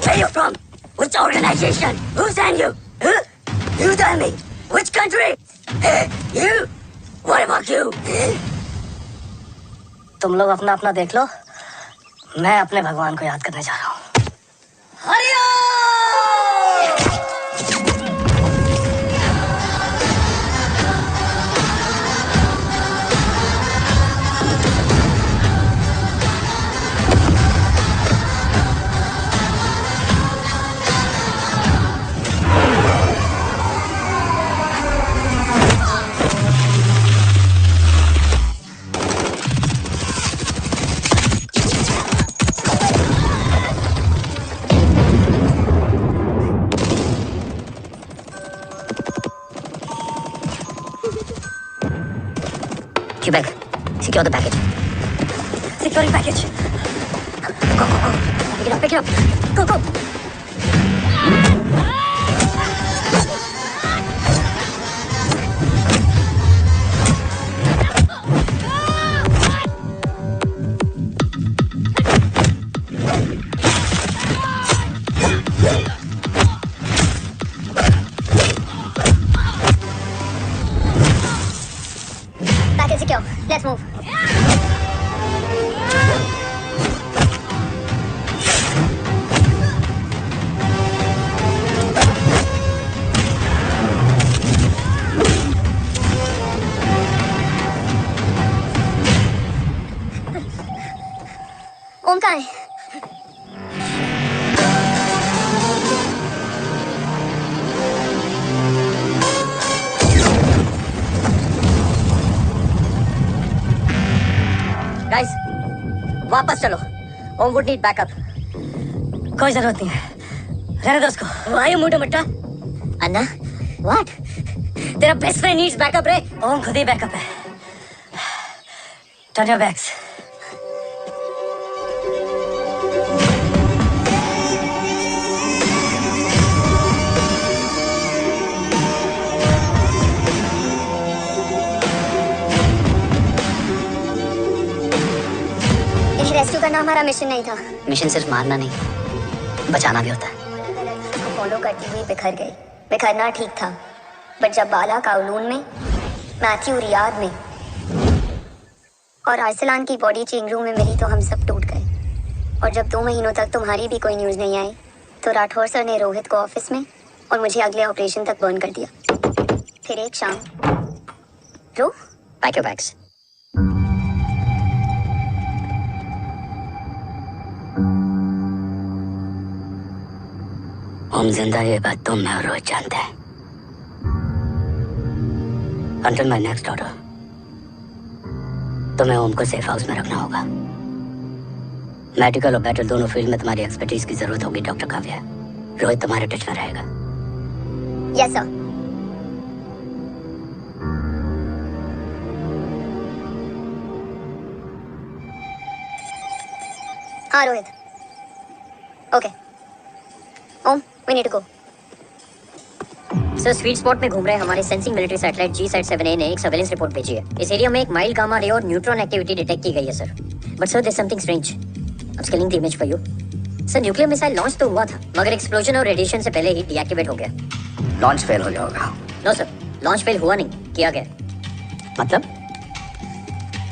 Where you from? Which organization? Who sent you? Huh? You tell me. Which country? You? What about you? तुम लोग अपना अपना देख लो, मैं अपने भगवान को याद करने जा रहा हूँ। Hariom! Quebec. Secure the package. Securing package. Go, go, go. Pick it up, pick it up. Go, go. Package secure. Let's move. ओम कहाँ है? Guys, वापस चलो। Om would need backup. कोई जरूरत नहीं है, रहने दो उसको। Why you mood Matta? Anna? What? तेरा बेस्ट फ्रेंड नीड्स बैकअप रे। ओम खुद ही बैकअप है। Turn your backs. मारना हमारा मिशन नहीं था। मिशन सिर्फ मारना नहीं, बचाना भी होता है। उसको फॉलो करती हुई बिखर गई। बिखरना ठीक था, बट जब बाला काउलून में, मैथ्यू रियाद में और आर्सलान की बॉडी चेंज रूम में मिली तो हम सब टूट गए। और जब 2 महीनों तक तुम्हारी भी कोई न्यूज़ नहीं आई तो राठौर सर ने रोहित को ऑफिस में और मुझे अगले ऑपरेशन तक बर्न कर दिया। फिर एक शाम रो पैक योर बैग्स। ओम जिंदा है, ये बात तुम मैं और रोहित जानते हैं। Until my next order, तुम्हें ओम को सेफ हाउस में रखना होगा। मेडिकल और बैटल दोनों फील्ड में तुम्हारी एक्सपर्टीज की जरूरत होगी डॉक्टर काव्या। रोहित तुम्हारे टच में रहेगा। Yes sir. हाँ Rohit. Okay Om, we need to go. Sir, sweet spot में घूम रहे हमारे सेंसिंग मिलिट्री सैटेलाइट G-SAT-7A ने एक सर्वेलेंस रिपोर्ट भेजी है। इस एरिया में एक माइल्ड गामा रे और न्यूट्रॉन एक्टिविटी डिटेक्ट की गई है सर। But sir, there is something strange. I am scanning the image for you. Sir, nuclear missile launch तो हुआ था, मगर एक्सप्लोजन और रेडिएशन से पहले ही डीएक्टिवेट हो गया। लॉन्च फेल हो गया होगा। नो सर, लॉन्च फेल हुआ नहीं, किया गया। मतलब?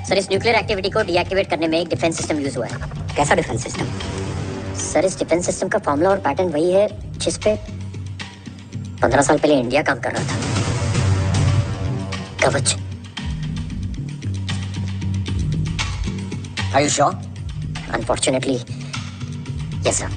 सर, इस न्यूक्लियर एक्टिविटी को डीएक्टिवेट करने में एक डिफेंस सिस्टम यूज हुआ है। कैसा डिफेंस सिस्टम? सर, इस डिफेंस सिस्टम का फॉर्मूला और पैटर्न वही है जिस पे 15 साल पहले इंडिया काम कर रहा था। कवच। Are you sure? Unfortunately, yes sir.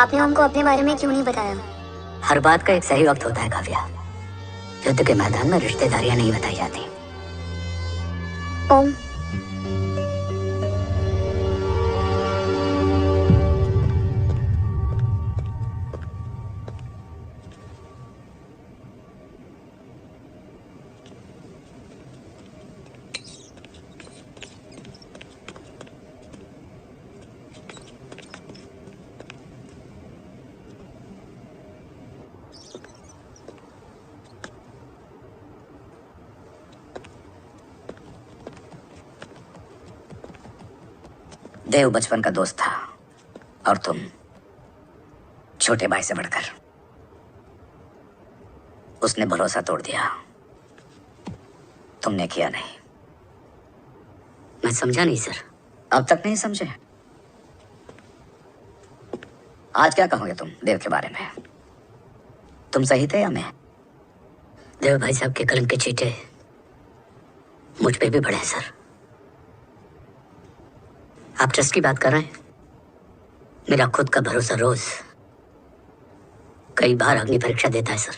आपने हमको अपने बारे में क्यों नहीं बताया? हर बात का एक सही वक्त होता है काव्या। युद्ध के मैदान में रिश्तेदारियां नहीं बताई जाती। ओम, देव बचपन का दोस्त था और तुम छोटे भाई से बढ़कर। उसने भरोसा तोड़ दिया, तुमने किया नहीं। मैं समझा नहीं सर। अब तक नहीं समझे? आज क्या कहोगे तुम देव के बारे में? तुम सही थे या मैं? देव भाई साहब के कलम के चीटे मुझ पे भी पड़े हैं सर। आप ट्रस्ट की बात कर रहे हैं? मेरा खुद का भरोसा रोज कई बार अग्नि परीक्षा देता है सर।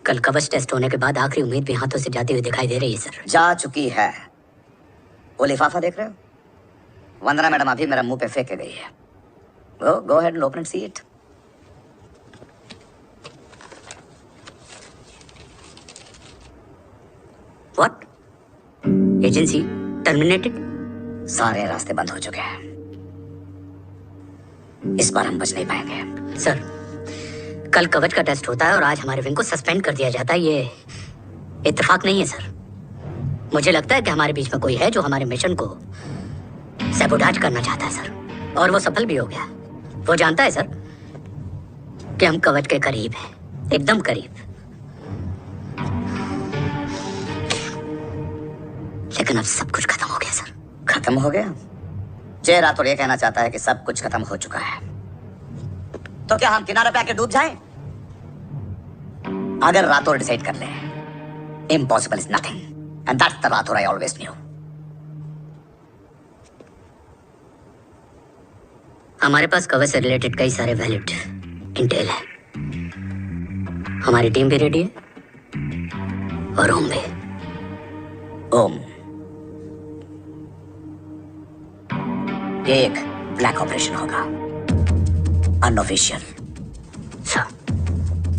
कल कवच टेस्ट होने के बाद आखिरी उम्मीद भी हाथों से जाती हुई दिखाई दे रही है सर। जा चुकी है। वो लिफाफा देख रहे हो? वंदना मैडम अभी मेरा मुंह पे फेंक के गई है। Go ahead and open and see it. What? Agency terminated? सारे रास्ते बंद हो चुके हैं। इस बार हम बच नहीं पाएंगे। सर, कल कवच का टेस्ट होता है और आज हमारे विंग को सस्पेंड कर दिया जाता है। ये इत्तेफाक नहीं है सर। मुझे लगता है कि हमारे बीच में कोई है जो हमारे मिशन को सैबोटाज करना चाहता है सर, और वो सफल भी हो गया। वो जानता है सर कि हम कवच के करीब हैं, एकदम करीब। लेकिन अब सब कुछ खत्म हो गया सर। खत्म हो गया? जय राठौर ये कहना चाहता है कि सब कुछ खत्म हो चुका है। तो क्या हम किनारे पे आके डूब जाएं? अगर राठौर डिसाइड कर ले, impossible is nothing, and that's the Rathore I always new. हमारे पास कवच से रिलेटेड कई सारे वैलिड इंटेल है। हमारी टीम भी रेडी है और ओम भी। ओम, ये एक ब्लैक ऑपरेशन होगा, अनऑफिशियल। सर,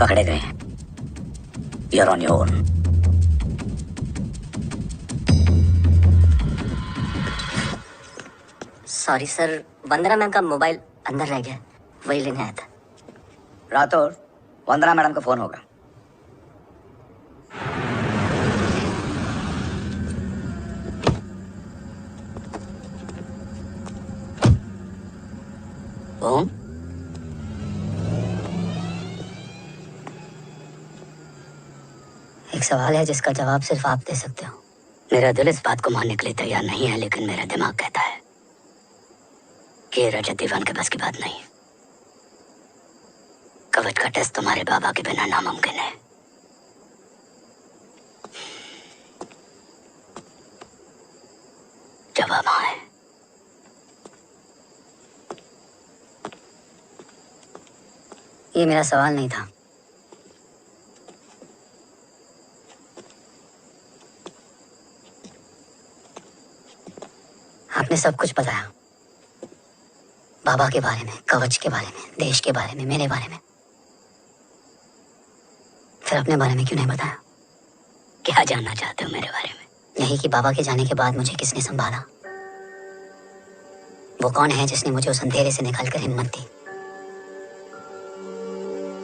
पकड़े गए, you're on your own. Sorry sir, Vandana ma'am का मोबाइल अंदर रह गया, वही लेने आया था। राठौर, वंदना मैडम का फोन होगा। ओम, एक सवाल है जिसका जवाब सिर्फ आप दे सकते हो। मेरा दिल इस बात को मानने के लिए तैयार नहीं है, लेकिन मेरा दिमाग कहता है कि ये रजत दीवान के बस की बात नहीं। कवच का टेस्ट तुम्हारे बाबा के बिना नामुमकिन है। जवाब हाँ है। ये मेरा सवाल नहीं था। आपने सब कुछ बताया, बाबा के बारे में, कवच के बारे में, देश के बारे में, मेरे बारे में। फिर अपने बारे में क्यों नहीं बताया? क्या जानना चाहते हो मेरे बारे में? यही कि बाबा के जाने के बाद मुझे किसने संभाला? वो कौन है जिसने मुझे उस अंधेरे से निकालकर हिम्मत दी?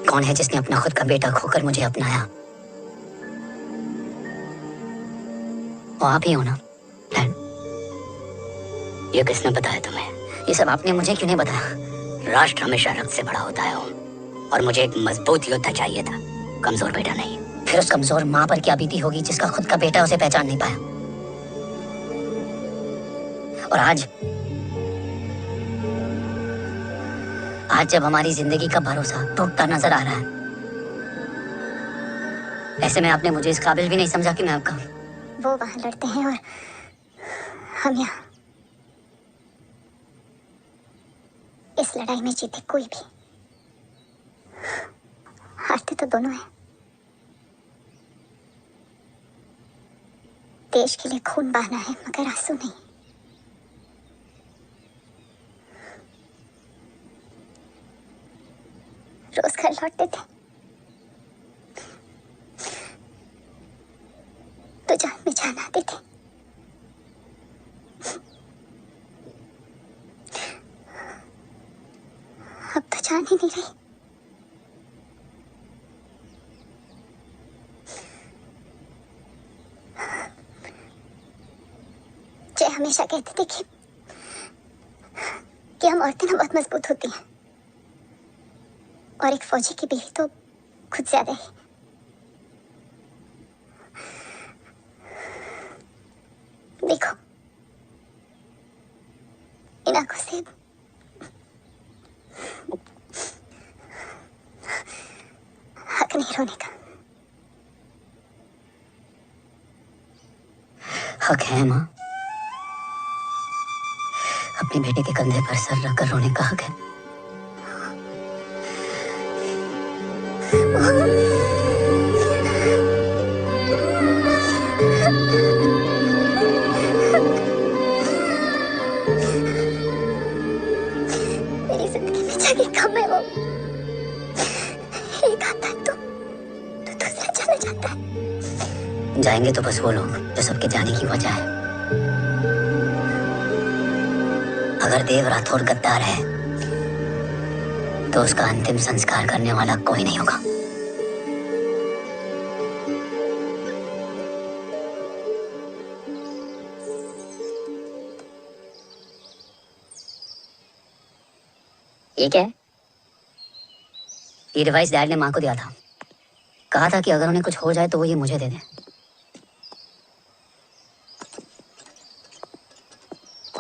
कौन है जिसने अपना खुद का बेटा खोकर मुझे अपनाया? वो आप ही हो ना डैड? ये किसने बताया तुम्हें? ये सब आपने मुझे क्यों नहीं बताया? राष्ट्र हमेशा रक्त से बड़ा होता है ओम, और मुझे एक मजबूत योद्धा चाहिए था, कमजोर बेटा नहीं। फिर उस कमजोर माँ पर क्या बीती होगी जिसका खुद का बेटा उसे पहचान नहीं पाया? और आज जब हमारी जिंदगी का भरोसा टूटता नजर आ रहा है, ऐसे में आपने मुझे इस काबिल भी नहीं समझा कि मैं आपका। वो वहां लड़ते हैं और हम यहाँ। इस लड़ाई में जीते कोई भी, हारते तो दोनों हैं। देश के लिए खून बहाना है, मगर आंसू नहीं। रोज घर लौटते थे तो जान में जान आती थी। अब तो जान ही नहीं रही। जय हमेशा कहते थे कि हम औरतें ना बहुत मजबूत होती हैं, और एक फौजी की बीवी तो खुद ज्यादा ही। देखो, इन आंखों से हक नहीं रोने का। हक है माँ, अपने बेटे के कंधे पर सर रखकर रोने का हक है। मेरी जिंदगी में जगह कम है। वो एक आता है तो दूसरा चला जाता है। जाएंगे तो बस वो लोग जो सबके जाने की वजह है। अगर देव राठौर गद्दार है तो उसका अंतिम संस्कार करने वाला कोई नहीं होगा। ये क्या है? ये डिवाइस डैड ने माँ को दिया था, कहा था कि अगर उन्हें कुछ हो जाए तो वो ये मुझे दे दें।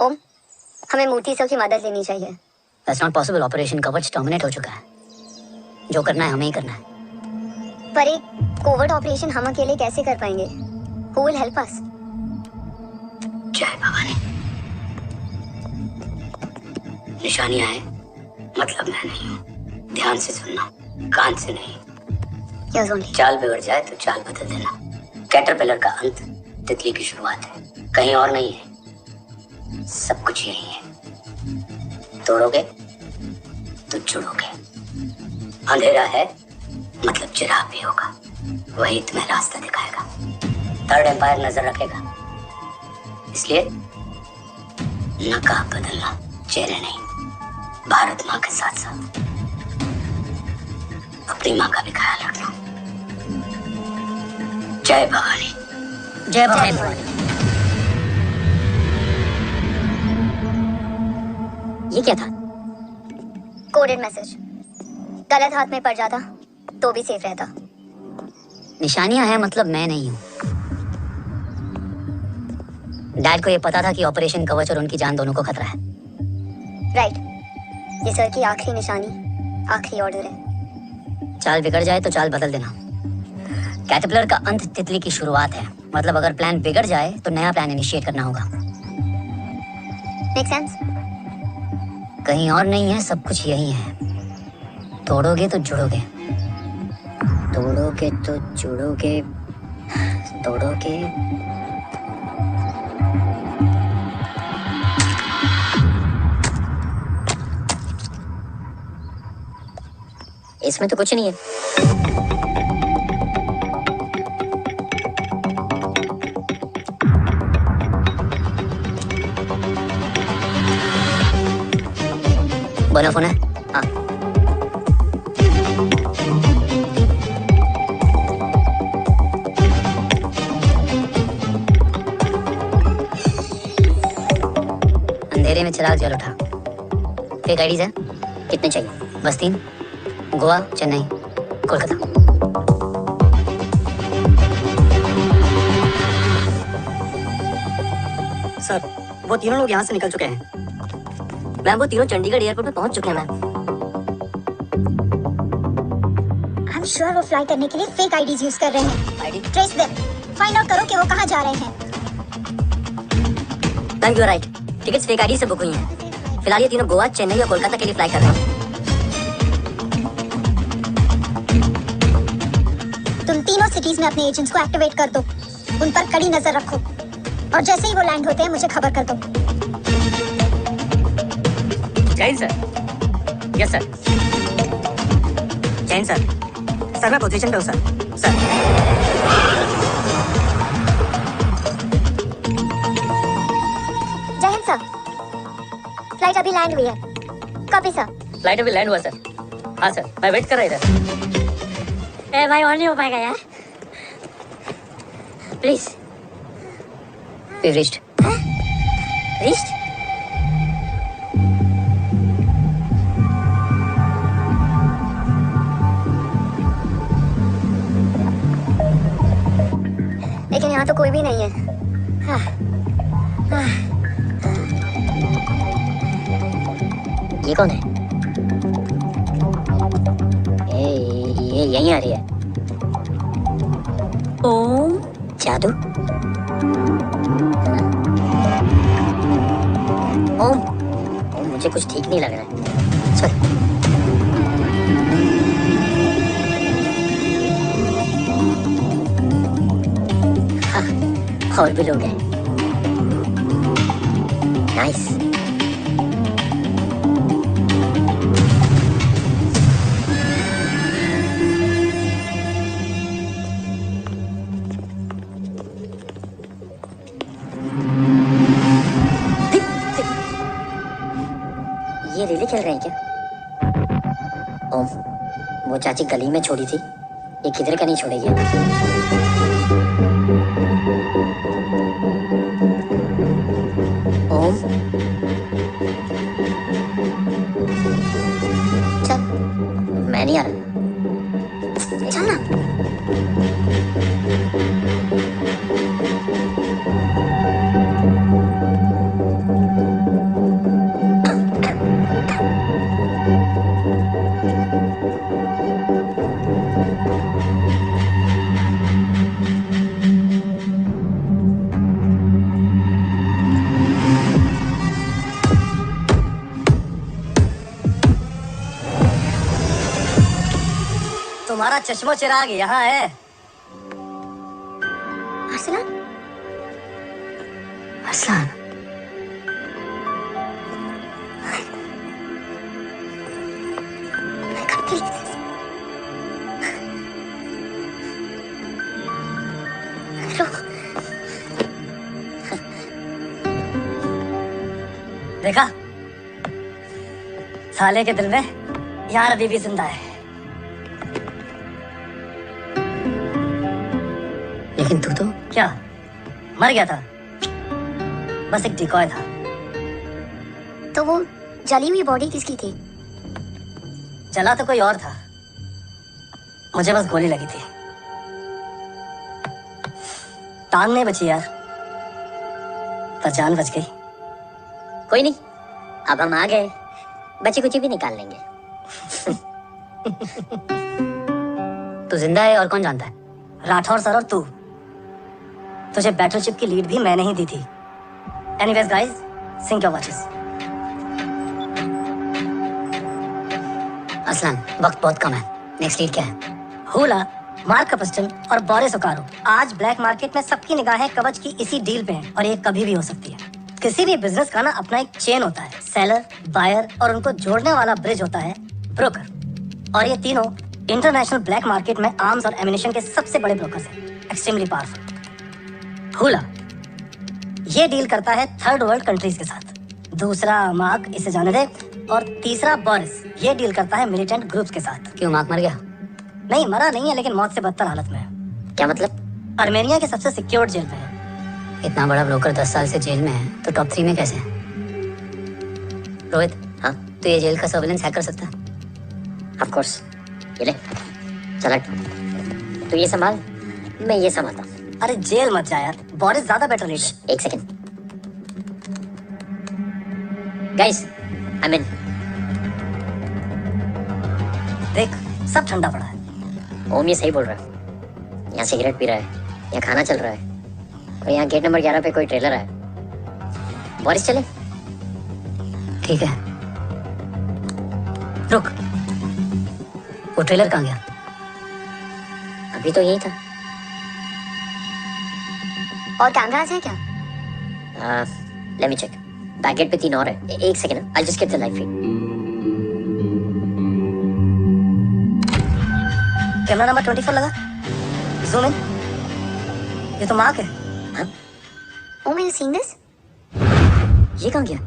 ओम, हमें मूर्ति सर की मदद लेनी चाहिए। That's not possible. ऑपरेशन कवच टर्मिनेट हो चुका है। जो करना है हमें ही करना है। पर एक कोवर्ट ऑपरेशन हम अकेले कैसे कर पाएंगे? Who will help us? जय भवानी। निशानियां हैं, मतलब मैं नहीं हूँ। ध्यान से सुनना, कान से नहीं। Yes, only. चाल बिगड़ जाए तो चाल बदल देना। कैटरपिलर का अंत तितली की शुरुआत है, कहीं और नहीं है। सब कुछ यही है। तोड़ोगे तो जुड़ोगे। अंधेरा है मतलब चिराग भी होगा, वही तुम्हें रास्ता दिखाएगा। थर्ड एम्पायर नजर रखेगा, इसलिए नकाब बदलना, चेहरे नहीं। भारत माँ के साथ साथ अपनी माँ का भी ख्याल रखना। जय भवानी। जय भवानी। ये क्या था? Coded message. गलत हाथ में पड़ जाता तो भी सेफ रहता। निशानियां हैं मतलब मैं नहीं हूँ। डैड को ये पता था कि ऑपरेशन कवच और उनकी जान दोनों को खतरा है। राइट। ये सर की आखिरी निशानी, आखिरी ऑर्डर है। चाल बिगड़ जाए तो चाल बदल देना। कैटरपिलर का अंत तितली की शुरुआत है, मतलब अगर प्लान बिगड़ जाए तो नया प्लान इनिशिएट करना होगा। Make sense? कहीं और नहीं है, सब कुछ यही है। तोड़ोगे तो जुड़ोगे, तोड़ोगे तो जुड़ोगे, तोड़ोगे। इसमें तो कुछ नहीं है। बना फोन है? हाँ। अंधेरे में चिराग जल उठा। फेक आईडीज है? कितने चाहिए? बस 3। गोवा, चेन्नई, कोलकाता। सर, वो तीनों लोग यहाँ से निकल चुके हैं। मैम, वो तीनों चंडीगढ़ एयरपोर्ट पे पहुंच चुके हैं मैम। आई एम श्योर वो फ्लाई करने के लिए फेक आईडीज यूज कर रहे हैं। ट्रेस देम, फाइंड आउट करो कि वो कहाँ जा रहे हैं। Ma'am, you are right. Tickets fake ID से बुक हुई हैं। फिलहाल ये तीनों गोवा, चेन्नई और कोलकाता के लिए फ्लाई कर रहे हैं। तुम तीनों सिटीज में अपने एजेंट्स को एक्टिवेट कर दो। उन पर कड़ी नजर रखो और जैसे ही वो लैंड होते हैं मुझे खबर कर दो। Jain sir. Yes sir. Jain sir. Sir मैं पोजीशन पे हूँ सर। सर। जय हिंद सर। फ्लाइट अभी लैंड हुई है। Copy sir. फ्लाइट अभी लैंड हुआ सर। हाँ सर, मैं वेट कर रहा इधर। ए भाई, और नहीं हो पाएगा यार, प्लीज। We've reached. रिस्ट? लेकिन यहाँ तो कोई भी नहीं है। हाँ। हाँ। ये कौन है? ये यहीं आ रही है। ओम। जादू? ओम, मुझे कुछ ठीक नहीं लग रहा है। चल। हाँ, और भी लोग हैं। नाइस। ये रिले खेल रहे हैं क्या? ओम, वो चाची गली में छोड़ी थी, ये किधर का नहीं छोड़ेगी। ओम, चल, मैं नहीं आ रहा। चल ना। तुम्हारा चश्मो चिराग यहाँ है। Arsalan, Arsalan, I can't believe this. देखा, साले के दिल में यार अभी भी जिंदा है। लेकिन तू तो क्या मर गया था? बस एक डिकॉय था। तो वो जली हुई बॉडी किसकी थी? चला तो कोई और था, मुझे बस गोली लगी थी। टांग नहीं बची यार, पर जान बच गई। कोई नहीं, अब हम आ गए, बची कुची भी निकाल लेंगे। तू जिंदा है और कौन जानता है? राठौर सर और तू। तुझे बैटलशिप की लीड भी मैंने ही दी थी। Anyways guys, sync your watches. Arsalan, वक्त बहुत कम है, नेक्स्ट लीड क्या है? हुला, मार्क कपस्टन और बोरिस ओकारो आज ब्लैक मार्केट में सबकी निगाहें कवच की इसी डील पे हैं और ये कभी भी हो सकती है। किसी भी बिजनेस का ना अपना एक चेन होता है, सेलर, बायर और उनको जोड़ने वाला ब्रिज होता है ब्रोकर। और ये तीनों इंटरनेशनल ब्लैक मार्केट में आर्म्स और एमिनेशन के सबसे बड़े ब्रोकर्स हैं, एक्सट्रीमली पावरफुल। हुला ये डील करता है थर्ड वर्ल्ड कंट्रीज के साथ, दूसरा मार्क, इसे जाने दे, और तीसरा बोरिस ये डील करता है मिलिटेंट ग्रुप्स के साथ। क्यों, मार्क मर गया? नहीं, मरा नहीं है, लेकिन मौत से बदतर हालत में है। क्या मतलब? आर्मेनिया के सबसे सिक्योर्ड जेल में है। इतना बड़ा ब्रोकर 10 साल से जेल में है, तो टॉप 3 में कैसे है? रोहित, हाँ, तो ये जेल का सर्विलेंस हैक कर सकता है? Of course. ये ले, चल हट। तू ये संभाल, मैं ये संभालता हूँ। अरे जेल मत जा यार, बोरिस ज्यादा बेटर लीड है। एक सेकंड गाइस, आई मीन देख, सब ठंडा पड़ा है। ओम ये सही बोल रहा है। यहाँ सिगरेट पी रहा है, यहाँ खाना चल रहा है, और यहाँ गेट नंबर 11 पे कोई ट्रेलर है। बोरिस चले? ठीक है। रुक, वो ट्रेलर कहाँ गया? अभी तो यही था। और कैमरास हैं क्या? Let me check. Back gate पे 3 और है। एक second, I just get the live feed. Camera number 24 लगा, जूम इन। ये तो मार्क है। हाँ? Oh, मैंने seen this? ये कहाँ गया?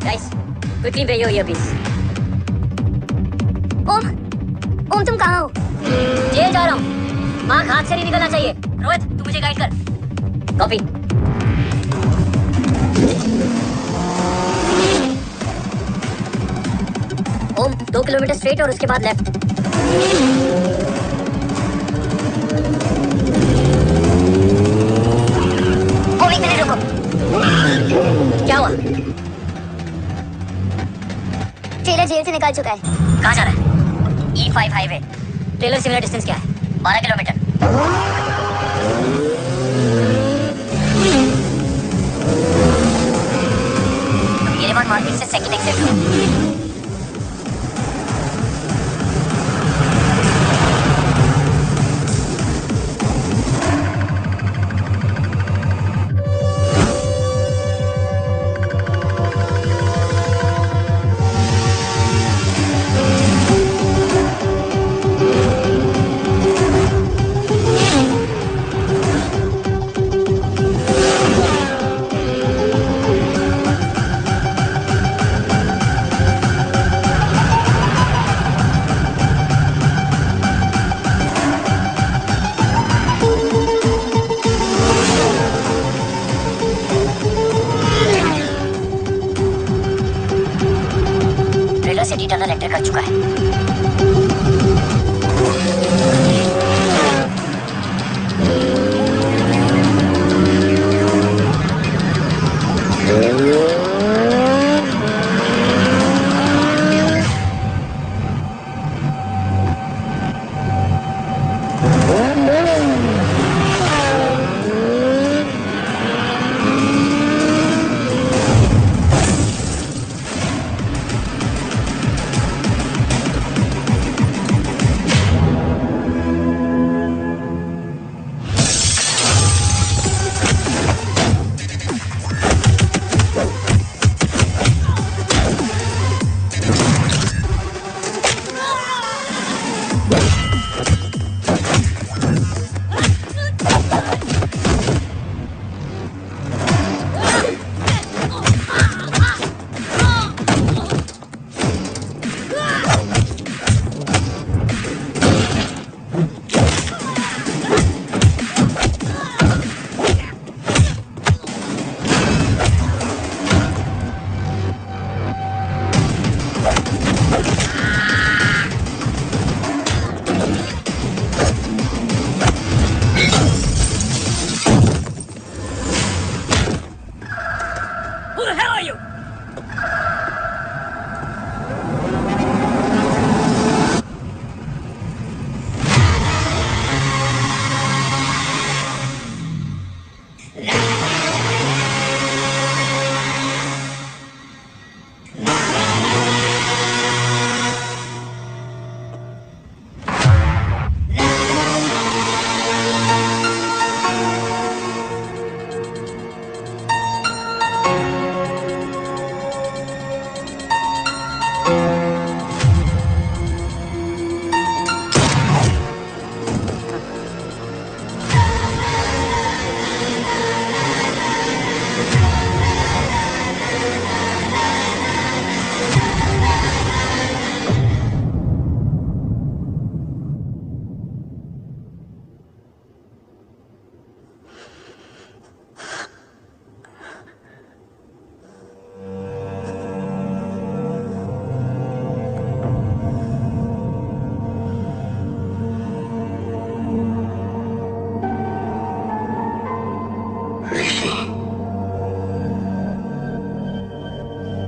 Guys, quickly pay your earpiece. ओम तुम कहाँ हो? जेल जा रहा हूँ। मार्क हाथ से नहीं निकलना चाहिए। रोहित, तू मुझे गाइड कर। कॉपी। ओम 2 किलोमीटर स्ट्रेट और उसके बाद लेफ्ट। ओम, 1 मिनट रुको। क्या हुआ? टेलर जेल से निकल चुका है। कहाँ जा रहा है? E5 highway. Taylor similar distance क्या है? 12 किलोमीटर। येरेवान मार्केट से सेकंड एक्सिट लो। सिटी टनल एंटर कर चुका है।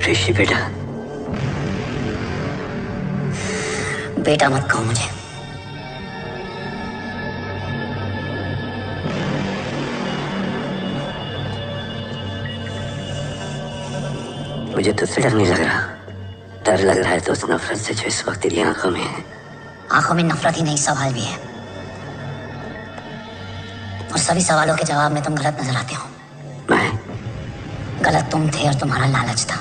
ऋषि बेटा, बेटा मत कहो मुझे। मुझे तुझसे डर नहीं लग रहा, डर लग रहा है तो उस नफरत से जो इस वक्त तेरी आंखों में है। आंखों में नफरत ही नहीं, सवाल भी है, और सभी सवालों के जवाब में तुम गलत नजर आते हो। मैं गलत तुम थे और तुम्हारा लालच था।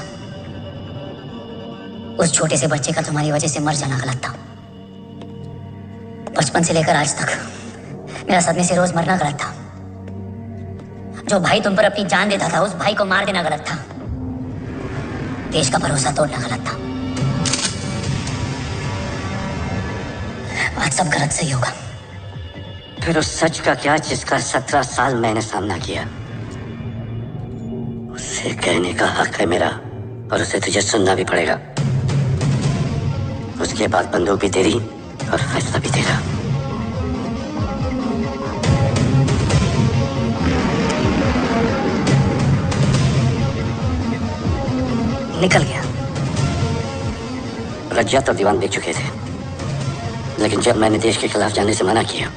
उस छोटे से बच्चे का तुम्हारी वजह से मर जाना गलत था। बचपन से लेकर आज तक मेरा सदमे से रोज मरना गलत था। जो भाई तुम पर अपनी जान देता था, उस भाई को मार देना गलत था। देश का भरोसा तोड़ना गलत था। आज सब गलत सही होगा। फिर उस सच का क्या जिसका 17 साल मैंने सामना किया? उसे कहने का हक है मेरा, और उसे तुझे सुनना भी पड़ेगा। उसके बाद बंदूक भी तेरी और फैसला भी तेरा। निकल गया। रज्जात और दीवान देख चुके थे, लेकिन जब मैंने देश के खिलाफ जाने से मना किया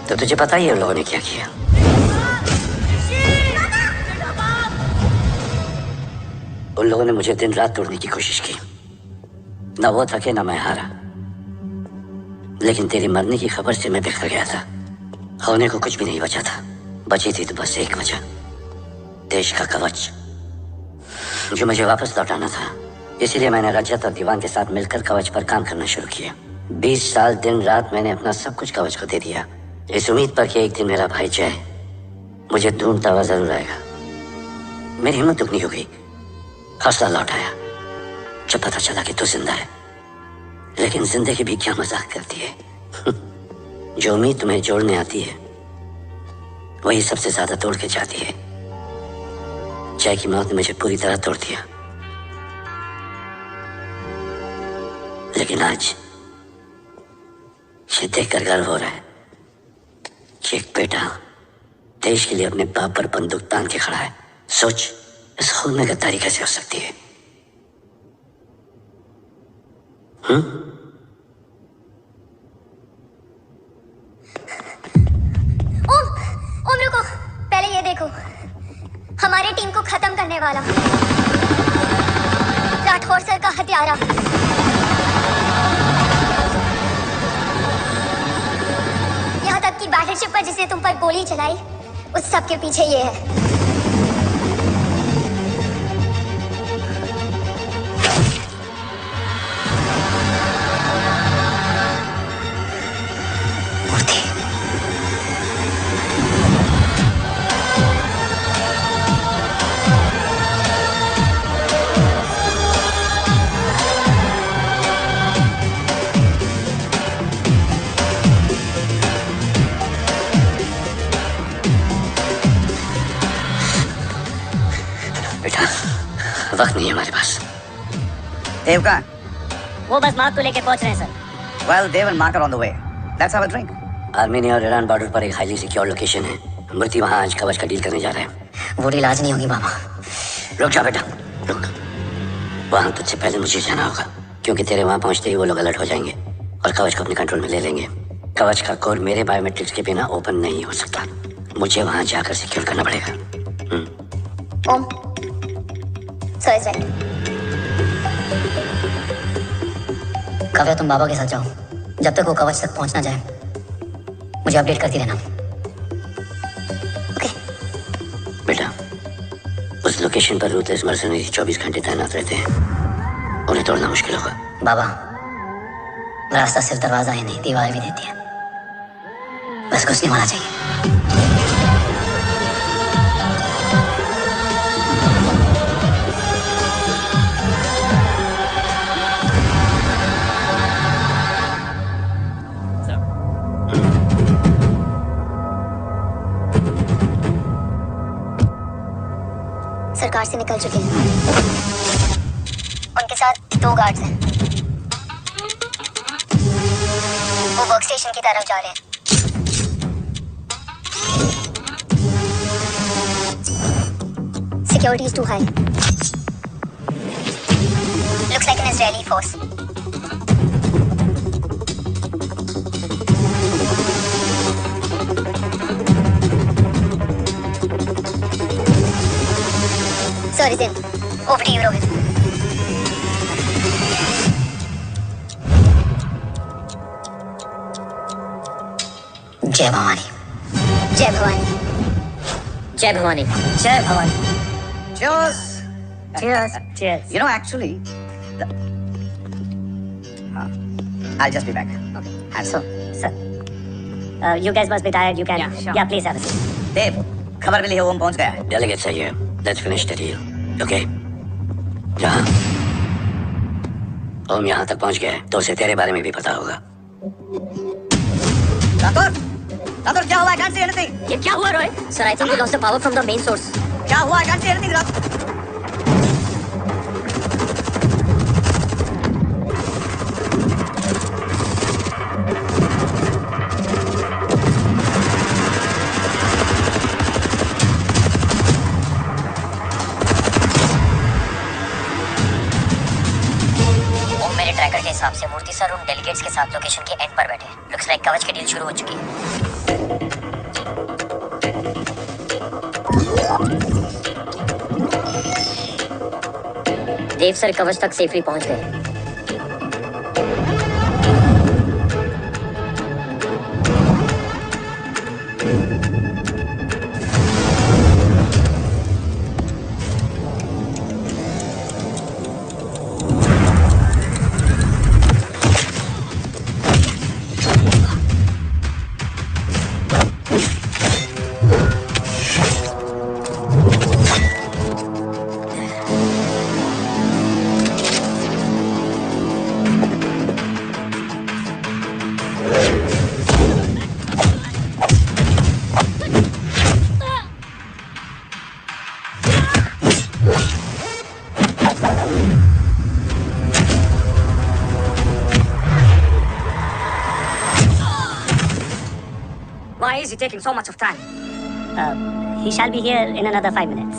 तो तुझे पता ही है उन लोगों ने क्या किया। उन लोगों ने मुझे दिन रात तोड़ने की कोशिश की। ना वो थके ना मैं हारा, लेकिन तेरे मरने की खबर से मैं बिखर गया था। होने को कुछ भी नहीं बचा था। बची थी तो बस एक वजह, देश का कवच जो मुझे वापस लौटाना था। इसीलिए मैंने रजत और दीवान के साथ मिलकर कवच पर काम करना शुरू किया। 20 साल दिन रात मैंने अपना सब कुछ कवच को दे दिया, इस उम्मीद पर कि एक दिन मेरा भाई जय मुझे ढूंढता हुआ जरूर आएगा। मेरी हिम्मत दुगनी हो गई, हौसला लौट आया जब पता चला कि तू जिंदा है। लेकिन जिंदगी भी क्या मजाक करती है। जो उम्मीद तुम्हें जोड़ने आती है वही सबसे ज्यादा तोड़ के जाती है। जय की मौत ने मुझे पूरी तरह तोड़ दिया, लेकिन आज ये देखकर गर्व हो रहा है कि एक बेटा देश के लिए अपने बाप पर बंदूक तान के खड़ा है। सोच, इस खून में गद्दारी कैसे हो सकती है? ओम रुको, पहले ये देखो, हमारी टीम को खत्म करने वाला राठौर सर का हत्यारा। यहाँ तक कि बैटलशिप पर जिसने तुम पर गोली चलाई, उस सब के पीछे ये है। वक्त नहीं है हमारे पास। देव का? वो बस मार्क को लेके पहुंच रहे हैं sir. Well, Dev and Mark are on the way. Let's have a drink. Armenia और ईरान बॉर्डर पर एक हाईली सिक्योर लोकेशन है। मूर्ति वहां आज कवच का डील करने जा रहे हैं। वो डील आज नहीं होगी बाबा। रुक जा बेटा, रुक। वहां तुझसे पहले मुझे जाना होगा, क्योंकि तेरे वहां पहुंचते ही वो लोग अलर्ट हो जाएंगे और कवच को अपने कंट्रोल में ले लेंगे। कवच का कोर मेरे बायोमेट्रिक्स के बिना ओपन नहीं हो सकता। मुझे वहां जाकर सिक्योर करना पड़ेगा। ओम, सर इज राइट। काव्या, तुम बाबा के साथ जाओ। जब तक वो कवच तक पहुंच ना जाए मुझे अपडेट करती रहना। ओके। बेटा, उस लोकेशन पर रूथलेस मर्सनरी 24 घंटे तैनात रहते हैं। उन्हें तोड़ना मुश्किल होगा। बाबा, रास्ता सिर्फ दरवाजा ही नहीं, दीवार भी देती है। बस कुछ नहीं होना चाहिए। सरकार से निकल चुके हैं। उनके साथ 2 गार्ड्स हैं। वो वर्क स्टेशन की तरफ जा रहे हैं। Security is too high. like an Israeli force. Sorry, Zin. Over to you, Rohit. जय भवानी। जय भवानी। जय भवानी। जय Bhavani. Cheers. Cheers. Cheers. You know, actually, I'll just be back. Okay. And So, sir, you guys must be tired. You can, Yeah, sure. yeah, please have a seat. देव, खबर मिली है ओम पहुंच गया है। Delegates are here. Let's finish the deal. Okay? जहाँ ओम यहाँ तक पहुंच गया है तो उसे तेरे बारे में भी पता होगा। रातोर, रातोर क्या हुआ? I can't see anything. ये क्या हुआ, Rohit? Sir, I think we lost the power from the main source. क्या हुआ? I can't see anything, रातोर। मेरे ट्रैकर के हिसाब से मूर्ति सर उन डेलीगेट्स के साथ लोकेशन के एंड पर बैठे हैं। लुक्स लाइक कवच की डील शुरू हो चुकी है। देव सर कवच तक सेफली पहुंच गए। Why is he taking so much of time? He shall be here in another 5 minutes.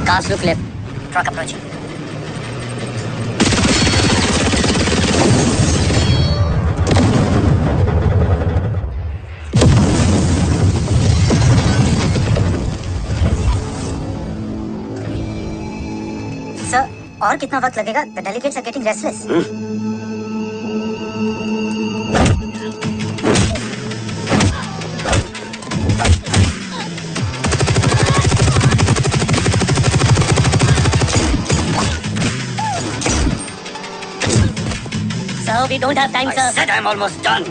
Cast look left. Truck approaching. Sir, और कितना वक्त लगेगा? The delegates are getting restless. Sir, we don't have time, sir. I said I'm almost done.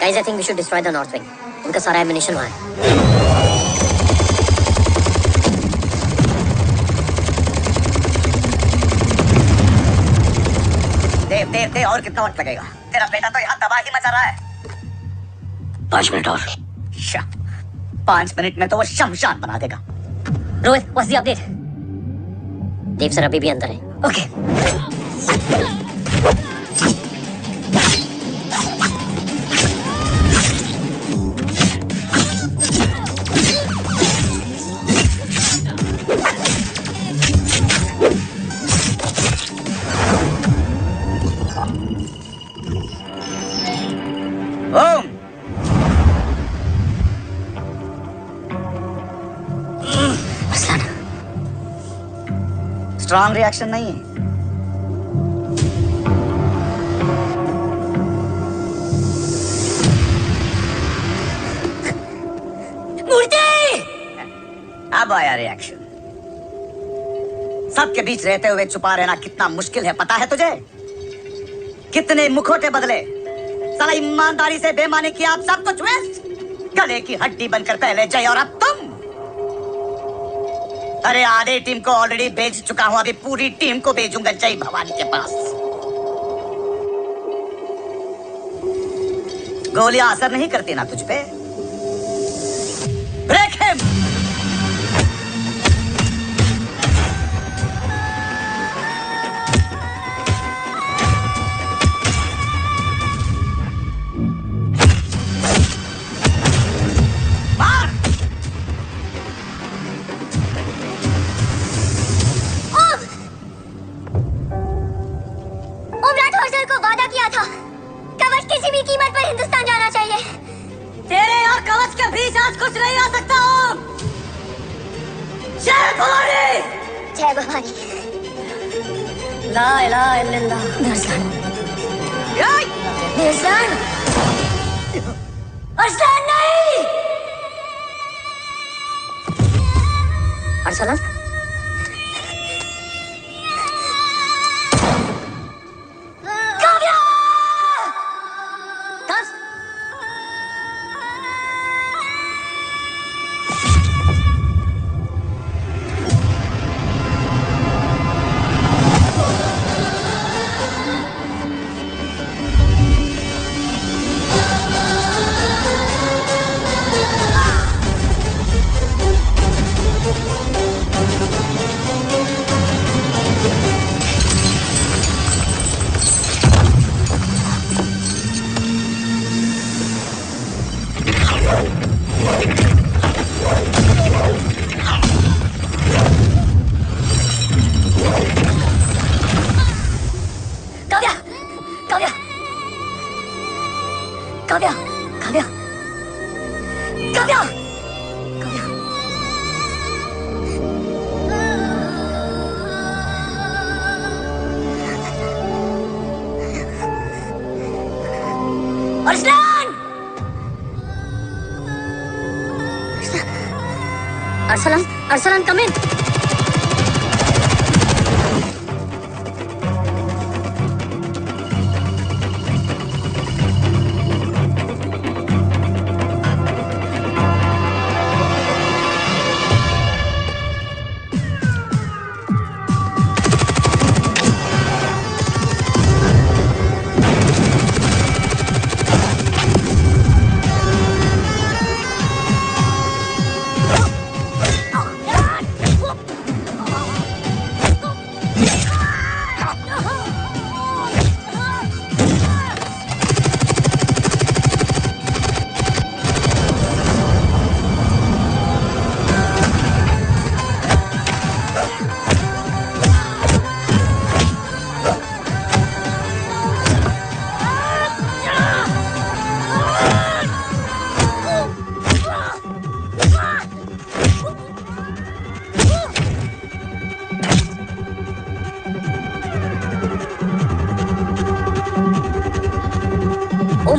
Guys, I think we should destroy the north wing. उनका सारा ammunition वहाँ है। देव और कितना वक्त लगेगा? तेरा बेटा तो यहाँ तबाही मचा रहा है। 5 मिनट और। 5 मिनट में तो वो शमशान बना देगा। Rohit, what's the update? Dev sir अभी भी अंदर है। Okay. अरसलान, स्ट्रांग रिएक्शन नहीं है। अब आया रिएक्शन। सबके बीच रहते हुए छुपा रहना कितना मुश्किल है पता है तुझे? कितने मुखौटे बदले, साला ईमानदारी से बेमानी किया, आप सब कुछ वेस्ट। गले की हड्डी बनकर पहले जय और अब तुम। अरे आधे टीम को ऑलरेडी भेज चुका हूं, अभी पूरी टीम को भेजूंगा जय भवानी के पास। गोलियां असर नहीं करती ना तुझ पे? Break him. कुछ नहीं आ सकता हूँ। जय भवानी। जय भवानी। ला इलाहा इल्लल्लाह। अरसलान, अरसलान, अरसलान नहीं। Arsalan, Arsalan, Arsalan, come in.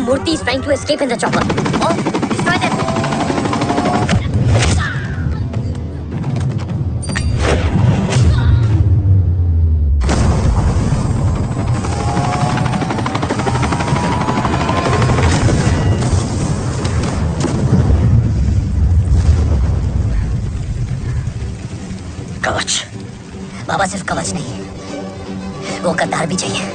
Murthy is trying to escape in the chopper. Oh, destroy them! कवच। बाबा सिर्फ कवच नहीं, वो कतार भी चाहिए।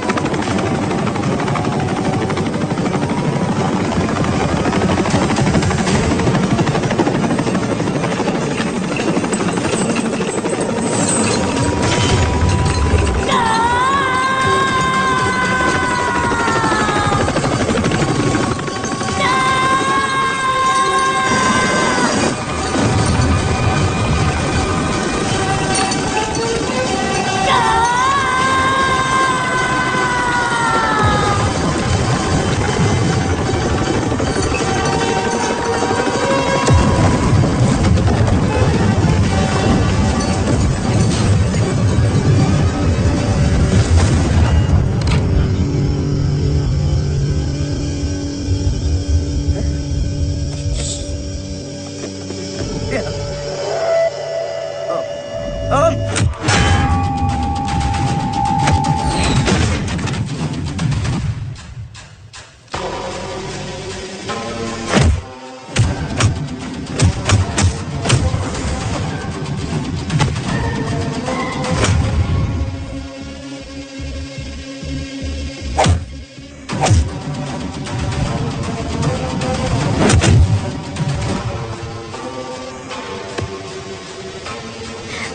ओम।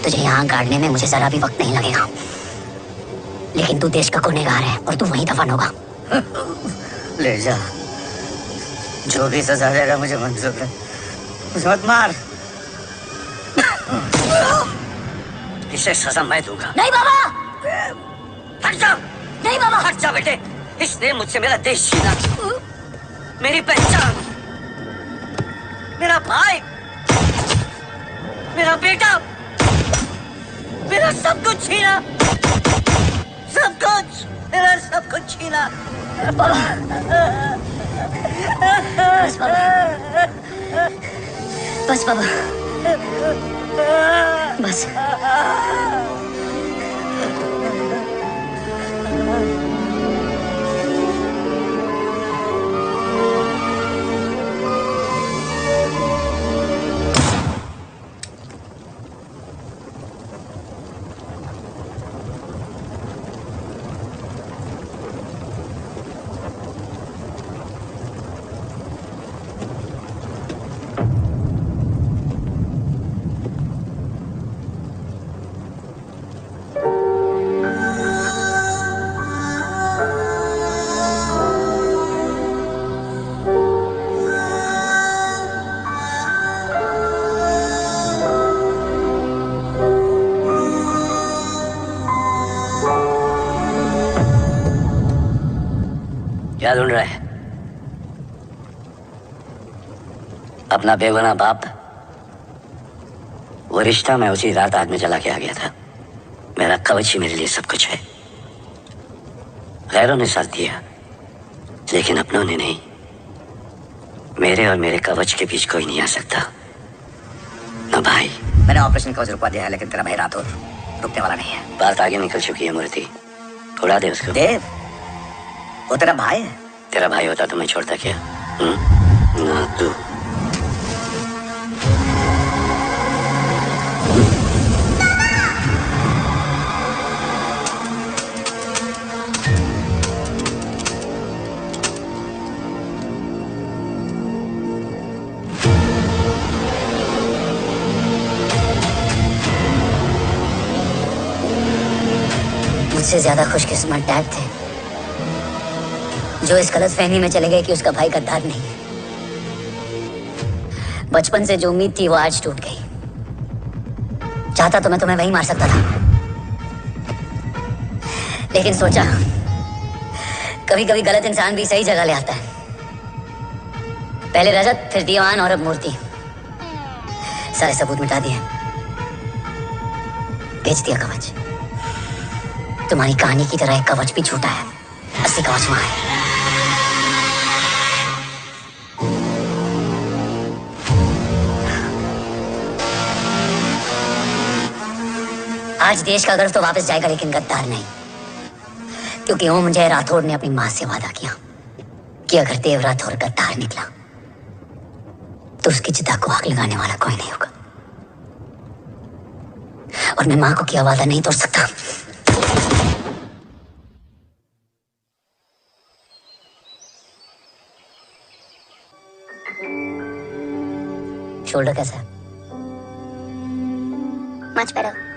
तुझे यहाँ गाड़ने में मुझे जरा भी वक्त नहीं लगेगा, लेकिन तू देश का गुनहगार है और तू वहीं दफन होगा। ले जा, जो भी सजा देगा मुझे मंजूर है, मुझे मत मार। इसे सजा मैं दूंगा। नहीं बाबा, हट जा। नहीं बाबा, हट जा बेटे। इसने मुझसे मेरा देश छीना, मेरी पहचान, मेरा भाई, मेरा बेटा, मेरा सब कुछ छीना, सब कुछ, मेरा सब कुछ छीना। बस बाबा, बस बाबा, बस। क्या ढूंढ रहा है? अपना बेगुनाह बाप। वो रिश्ता मैं उसी रात आग में जला के आ गया था। मेरा कवच ही मेरे लिए सब कुछ है। गैरों ने साथ दिया, लेकिन अपनों ने नहीं। मेरे और मेरे कवच के बीच कोई नहीं आ सकता। ना भाई। मैंने ऑपरेशन कवच रुकवा दिया है, लेकिन तेरा भाई राठौर रुकने वाला नहीं है। बात आगे निकल चुकी है मूर्ति, उड़ा दे उसको। देव, वो तेरा भाई है। तेरा भाई होता तो मैं छोड़ता क्या? ना तू। मुझसे ज्यादा खुशकिस्मत डैड थे, जो इस गलतफहमी में चले गए कि उसका भाई गद्दार नहीं है। बचपन से जो उम्मीद थी वो आज टूट गई। चाहता तो मैं तुम्हें वहीं मार सकता था, लेकिन सोचा कभी कभी गलत इंसान भी सही जगह ले आता है। पहले रजत, फिर दीवान और अब मूर्ति। सारे सबूत मिटा दिए, बेच दिया कवच। तुम्हारी कहानी की तरह एक कवच भी झूठा है, असली कवच वहां है। आज देश का गर्व तो वापस जाएगा, लेकिन गद्दार नहीं, क्योंकि ओम जय राठौड़ ने अपनी मां से वादा किया कि अगर देव राठौड़ गद्दार निकला तो उसकी चिता को आग लगाने वाला कोई नहीं होगा, और मैं मां को किया वादा नहीं तोड़ सकता। शोल्डर कैसा है? Much better.